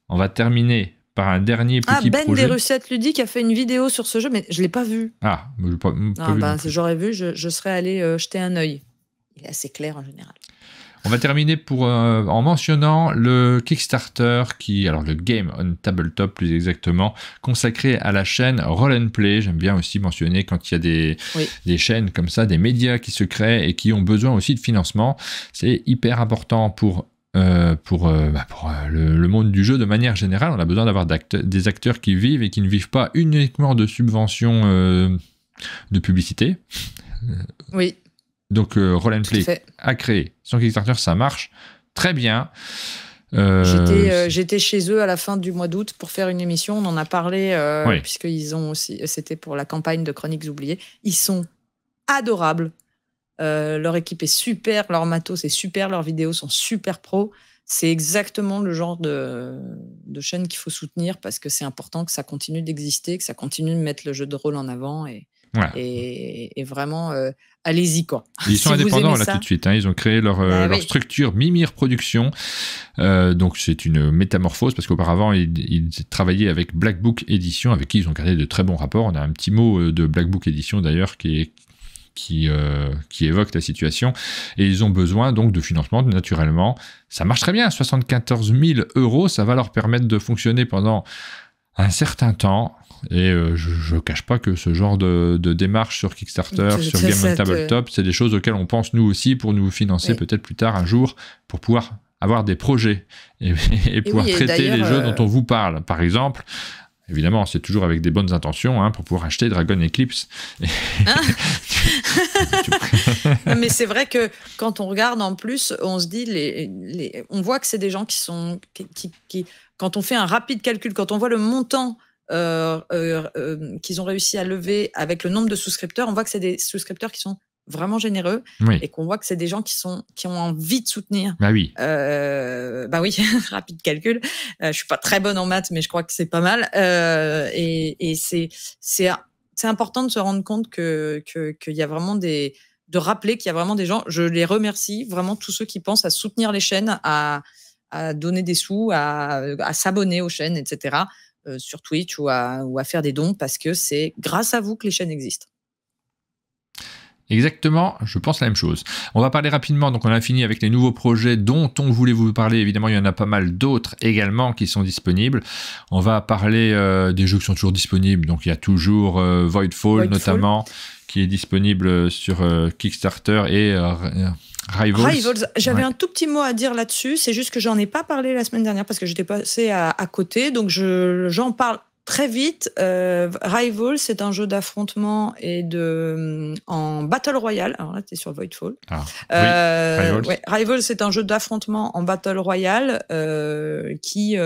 On va terminer par un dernier petit projet. Ben des recettes ludiques a fait une vidéo sur ce jeu, mais je l'ai pas vu. J'aurais vu, je serais allé jeter un œil. Il est assez clair en général. On va terminer en mentionnant le Kickstarter alors le Game on Tabletop plus exactement, consacré à la chaîne Roll & Play. J'aime bien aussi mentionner quand il y a des chaînes comme ça, des médias qui se créent et qui ont besoin aussi de financement. C'est hyper important pour le monde du jeu de manière générale. On a besoin d'avoir des acteurs qui vivent et qui ne vivent pas uniquement de subventions de publicité. Oui. Donc Roll & Play a créé son Kickstarter, ça marche très bien. J'étais chez eux à la fin du mois d'août pour faire une émission. On en a parlé puisqu'ils ont aussi, c'était pour la campagne de Chroniques oubliées. Ils sont adorables. Leur équipe est super, leur matos est super, leurs vidéos sont super pro. C'est exactement le genre de chaîne qu'il faut soutenir parce que c'est important que ça continue d'exister, que ça continue de mettre le jeu de rôle en avant et vraiment allez-y quoi. Ils sont indépendants là tout de suite, hein. Ils ont créé leur structure Mimir Productions, donc c'est une métamorphose parce qu'auparavant ils travaillaient avec Black Book Edition avec qui ils ont gardé de très bons rapports. On a un petit mot de Black Book Edition d'ailleurs qui évoque la situation et ils ont besoin donc de financement naturellement. Ça marche très bien, 74 000 €, ça va leur permettre de fonctionner pendant un certain temps. Et je ne cache pas que ce genre de démarche sur Kickstarter, sur Game on Tabletop, c'est des choses auxquelles on pense nous aussi pour nous financer peut-être plus tard un jour pour pouvoir avoir des projets et pouvoir traiter les jeux dont on vous parle. Par exemple, évidemment, c'est toujours avec des bonnes intentions pour pouvoir acheter Dragon Eclipse. Mais c'est vrai que quand on regarde en plus, on se dit, on voit que c'est des gens qui sont... qui, quand on fait un rapide calcul, quand on voit le montant qu'ils ont réussi à lever avec le nombre de souscripteurs, on voit que c'est des souscripteurs qui sont vraiment généreux et qu'on voit que c'est des gens qui ont envie de soutenir. Bah oui. Rapide calcul. Je suis pas très bonne en maths, mais je crois que c'est pas mal. Et c'est important de se rendre compte qu'il y a vraiment de rappeler qu'il y a vraiment des gens. Je les remercie vraiment tous ceux qui pensent à soutenir les chaînes, à donner des sous, à s'abonner aux chaînes, etc., sur Twitch ou à faire des dons, parce que c'est grâce à vous que les chaînes existent. Exactement, je pense la même chose. On va parler rapidement, donc on a fini avec les nouveaux projets dont on voulait vous parler. Évidemment, il y en a pas mal d'autres également qui sont disponibles. On va parler des jeux qui sont toujours disponibles. Donc il y a toujours Voidfall notamment, qui est disponible sur Kickstarter et Rivals. J'avais un tout petit mot à dire là-dessus. C'est juste que j'en ai pas parlé la semaine dernière parce que j'étais passée à côté. Donc j'en parle très vite. Rivals, c'est un jeu d'affrontement et en Battle Royale. Alors là, tu es sur Voidfall. Rivals. Ouais, Rivals, c'est un jeu d'affrontement en Battle Royale qui,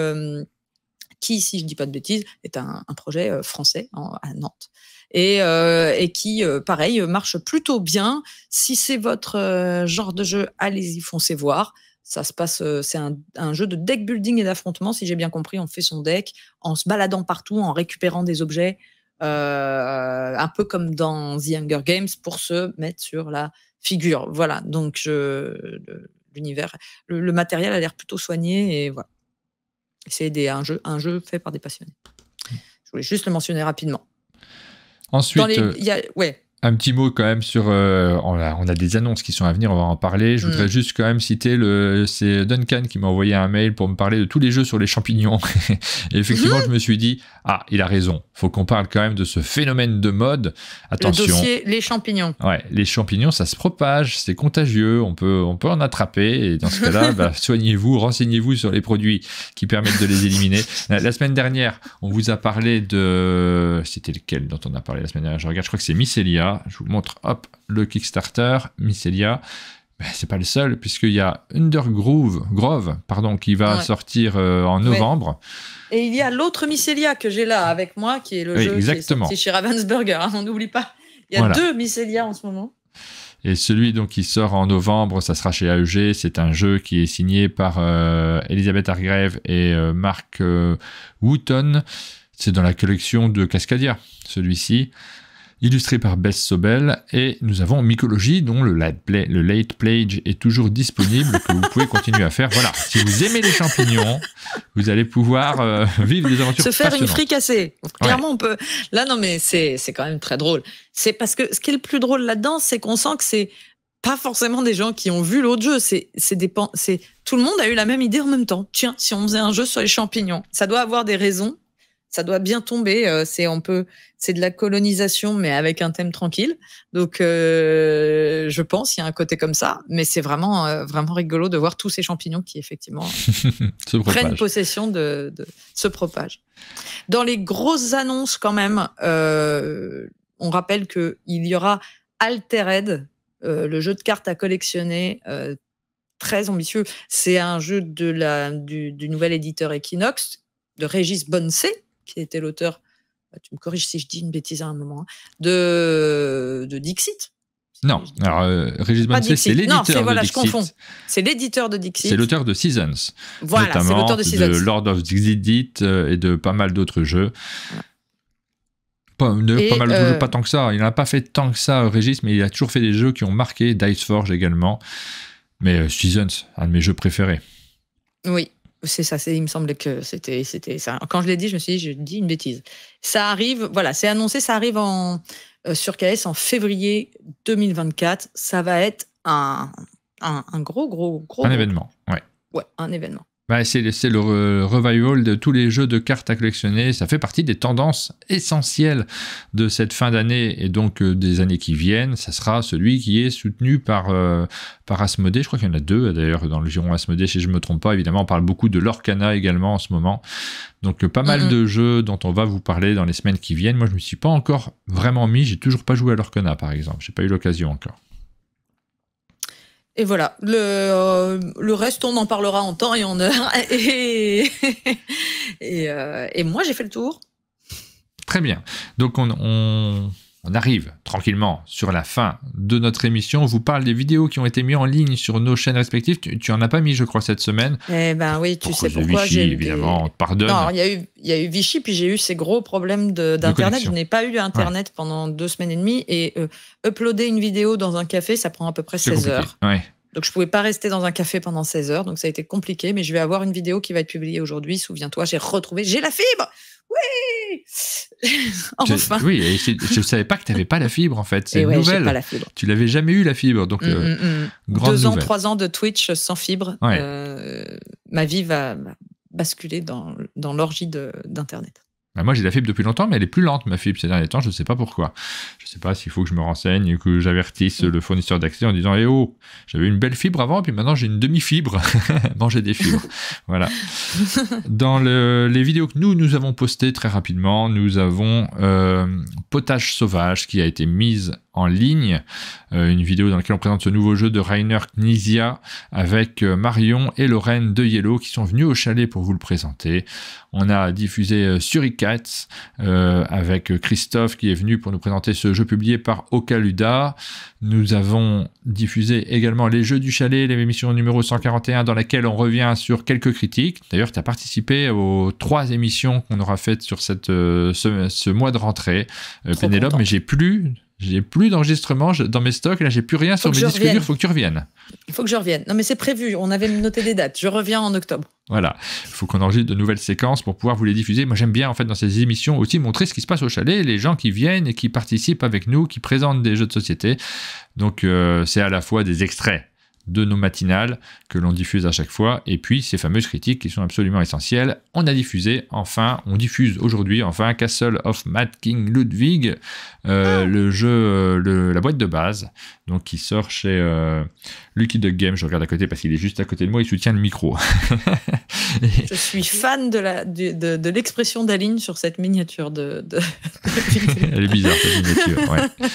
si je dis pas de bêtises, est un projet français à Nantes. Et qui, pareil, marche plutôt bien. Si c'est votre genre de jeu, allez-y, foncez voir. Ça se passe, c'est un jeu de deck building et d'affrontement, si j'ai bien compris. On fait son deck en se baladant partout, en récupérant des objets, un peu comme dans The Hunger Games, pour se mettre sur la figure. Voilà, donc l'univers, le matériel a l'air plutôt soigné, et voilà. C'est un jeu fait par des passionnés. Je voulais juste le mentionner rapidement. Ensuite, un petit mot quand même sur... on a des annonces qui sont à venir, on va en parler. Je voudrais juste quand même citer, c'est Duncan qui m'a envoyé un mail pour me parler de tous les jeux sur les champignons. Et effectivement, je me suis dit, il a raison. Il faut qu'on parle quand même de ce phénomène de mode. Attention. Le dossier, les champignons. Ouais, les champignons, ça se propage, c'est contagieux, on peut en attraper. Et dans ce cas-là, soignez-vous, renseignez-vous sur les produits qui permettent de les éliminer. La semaine dernière, on vous a parlé de... C'était lequel dont on a parlé la semaine dernière? Je crois que c'est Mycelia. Je vous montre, le Kickstarter, Mycelia. C'est pas le seul, puisqu'il y a Undergrove, qui va sortir en novembre. Et il y a l'autre Mycelia que j'ai là avec moi, qui est le jeu qui est sorti chez Ravensburger. On n'oublie pas. Il y a 2 Mycelia en ce moment. Et celui donc qui sort en novembre, ça sera chez AEG. C'est un jeu qui est signé par Elisabeth Hargrave et Mark Wooton. C'est dans la collection de Cascadia, celui-ci. Illustré par Bess Sobel, et nous avons Mycologie, dont le late pledge est toujours disponible, que vous pouvez continuer à faire. Voilà, si vous aimez les champignons, vous allez pouvoir vivre des aventures se faire passionnantes. Une fricassée. Clairement, on peut... Là, non, mais c'est quand même très drôle. C'est parce que ce qui est le plus drôle là-dedans, c'est qu'on sent que c'est pas forcément des gens qui ont vu l'autre jeu. Tout le monde a eu la même idée en même temps. Tiens, si on faisait un jeu sur les champignons, ça doit avoir des raisons. Ça doit bien tomber. C'est de la colonisation, mais avec un thème tranquille. Donc, je pense, il y a un côté comme ça. Mais c'est vraiment, vraiment rigolo de voir tous ces champignons qui, effectivement, prennent possession se propagent. Dans les grosses annonces, quand même, on rappelle qu'il y aura Altered, le jeu de cartes à collectionner, très ambitieux. C'est un jeu du nouvel éditeur Equinox, de Régis Bonnecé, qui était l'auteur, tu me corriges si je dis une bêtise à un moment, de Dixit. Non, alors Régis Bonnecé, c'est l'éditeur de Dixit. Je confonds. C'est l'éditeur de Dixit. C'est l'auteur de Seasons. Voilà, c'est l'auteur de Seasons. De Lord of Dixit et de pas mal d'autres jeux. Voilà. Pas tant que ça. Il n'a pas fait tant que ça, Régis, mais il a toujours fait des jeux qui ont marqué, Diceforge également. Mais Seasons, un de mes jeux préférés. Oui. C'est ça, il me semblait que c'était ça. Quand je l'ai dit, je me suis dit, je dis une bêtise. Ça arrive, voilà, c'est annoncé, ça arrive sur KS en février 2024. Ça va être un gros événement, ouais. Ouais, un événement. C'est le revival de tous les jeux de cartes à collectionner. Ça fait partie des tendances essentielles de cette fin d'année et donc des années qui viennent. Ça sera celui qui est soutenu par Asmodée. Je crois qu'il y en a 2 d'ailleurs dans le giron Asmodée, si je ne me trompe pas. Évidemment, on parle beaucoup de l'Orcana également en ce moment. Donc pas mal de jeux dont on va vous parler dans les semaines qui viennent. Moi, je ne me suis pas encore vraiment mis. J'ai toujours pas joué à l'Orcana, par exemple. Je n'ai pas eu l'occasion encore. Et voilà, le reste, on en parlera en temps et en heure. Et moi, j'ai fait le tour. Très bien. Donc, on arrive tranquillement sur la fin de notre émission. On vous parle des vidéos qui ont été mises en ligne sur nos chaînes respectives. Tu en as pas mis, je crois, cette semaine. Eh ben oui, tu sais pourquoi. Vichy, évidemment, on te pardonne. Non, il y a eu Vichy, puis j'ai eu ces gros problèmes d'Internet. Je n'ai pas eu Internet pendant 2 semaines et demie. Et uploader une vidéo dans un café, ça prend à peu près 16 heures. Ouais. Donc, je ne pouvais pas rester dans un café pendant 16 heures. Donc, ça a été compliqué. Mais je vais avoir une vidéo qui va être publiée aujourd'hui. Souviens-toi, j'ai la fibre. Oui. Enfin. Oui, et je ne savais pas que tu n'avais pas la fibre, en fait. C'est une ouais, nouvelle. J'ai pas la fibre. Tu l'avais jamais eu, la fibre. Donc, grande 2 ans, nouvelle. 3 ans de Twitch sans fibre. Ouais. Ma vie va basculer dans l'orgie d'Internet. Bah, moi, j'ai la fibre depuis longtemps, mais elle est plus lente, ma fibre, ces derniers temps. Je ne sais pas pourquoi. Je ne sais pas s'il faut que je me renseigne, que j'avertisse le fournisseur d'accès en disant « Eh oh, j'avais une belle fibre avant, puis maintenant j'ai une demi-fibre. » Manger des fibres. Voilà. Dans les vidéos que nous avons postées très rapidement, nous avons Potage Sauvage qui a été mise en ligne. Une vidéo dans laquelle on présente ce nouveau jeu de Rainer Knizia avec Marion et Lorraine de Yellow qui sont venus au chalet pour vous le présenter. On a diffusé Suricats avec Christophe qui est venu pour nous présenter ce jeu publié par Okaluda. Nous avons diffusé également les jeux du chalet, l'émission numéro 141 dans laquelle on revient sur quelques critiques. D'ailleurs, tu as participé aux 3 émissions qu'on aura faites sur ce mois de rentrée, Pénélope, mais j'ai plus d'enregistrement dans mes stocks, là j'ai plus rien sur mes disques durs, il faut que tu reviennes. Il faut que je revienne. Non mais c'est prévu, on avait noté des dates, je reviens en octobre. Voilà, il faut qu'on enregistre de nouvelles séquences pour pouvoir vous les diffuser. Moi j'aime bien en fait dans ces émissions aussi montrer ce qui se passe au chalet, les gens qui viennent et qui participent avec nous, qui présentent des jeux de société. Donc c'est à la fois des extraits de nos matinales que l'on diffuse à chaque fois, et puis ces fameuses critiques qui sont absolument essentielles. On diffuse aujourd'hui Castle of Mad King Ludwig, le jeu, la boîte de base, donc qui sort chez Lucky Duck Games. Je regarde à côté parce qu'il est juste à côté de moi, il soutient le micro. Je suis fan de l'expression d'Aline sur cette miniature de... Elle est bizarre cette miniature, ouais.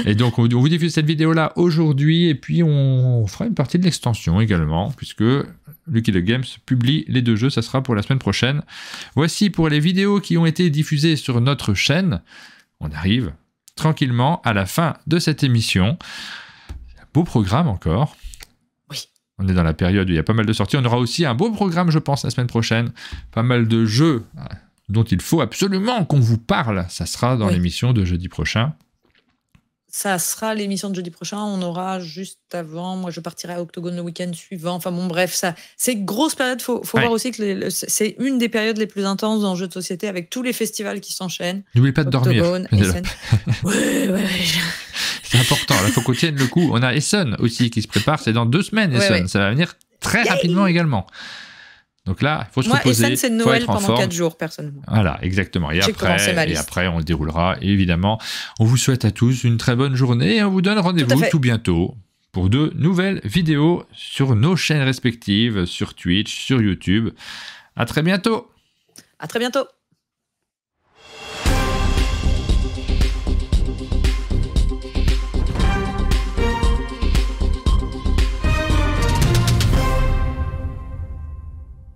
Et donc on vous diffuse cette vidéo-là aujourd'hui, et puis on fera une partie de l'extension également, puisque Lucky Duck Games publie les 2 jeux, ça sera pour la semaine prochaine. Voici pour les vidéos qui ont été diffusées sur notre chaîne. On arrive tranquillement à la fin de cette émission. Beau programme encore. Oui. On est dans la période où il y a pas mal de sorties. On aura aussi un beau programme, je pense, la semaine prochaine. Pas mal de jeux dont il faut absolument qu'on vous parle. Ça sera dans l'émission de jeudi prochain. Ça sera l'émission de jeudi prochain. On aura juste avant. Moi, je partirai à Octogone le week-end suivant. Enfin bon, bref, ça, c'est une grosse période. Faut voir aussi que c'est une des périodes les plus intenses dans le jeu de société avec tous les festivals qui s'enchaînent. N'oubliez pas de dormir. Ouais. C'est important. Il faut qu'on tienne le coup. On a Essen aussi qui se prépare. C'est dans 2 semaines, Essen. Ça va venir très rapidement également. Donc là, il faut se reposer. Moi, Essen, c'est Noël pendant 4 jours, personnellement. Voilà, exactement. Et après, on le déroulera. Et évidemment, on vous souhaite à tous une très bonne journée et on vous donne rendez-vous tout bientôt pour de nouvelles vidéos sur nos chaînes respectives, sur Twitch, sur YouTube. À très bientôt. À très bientôt.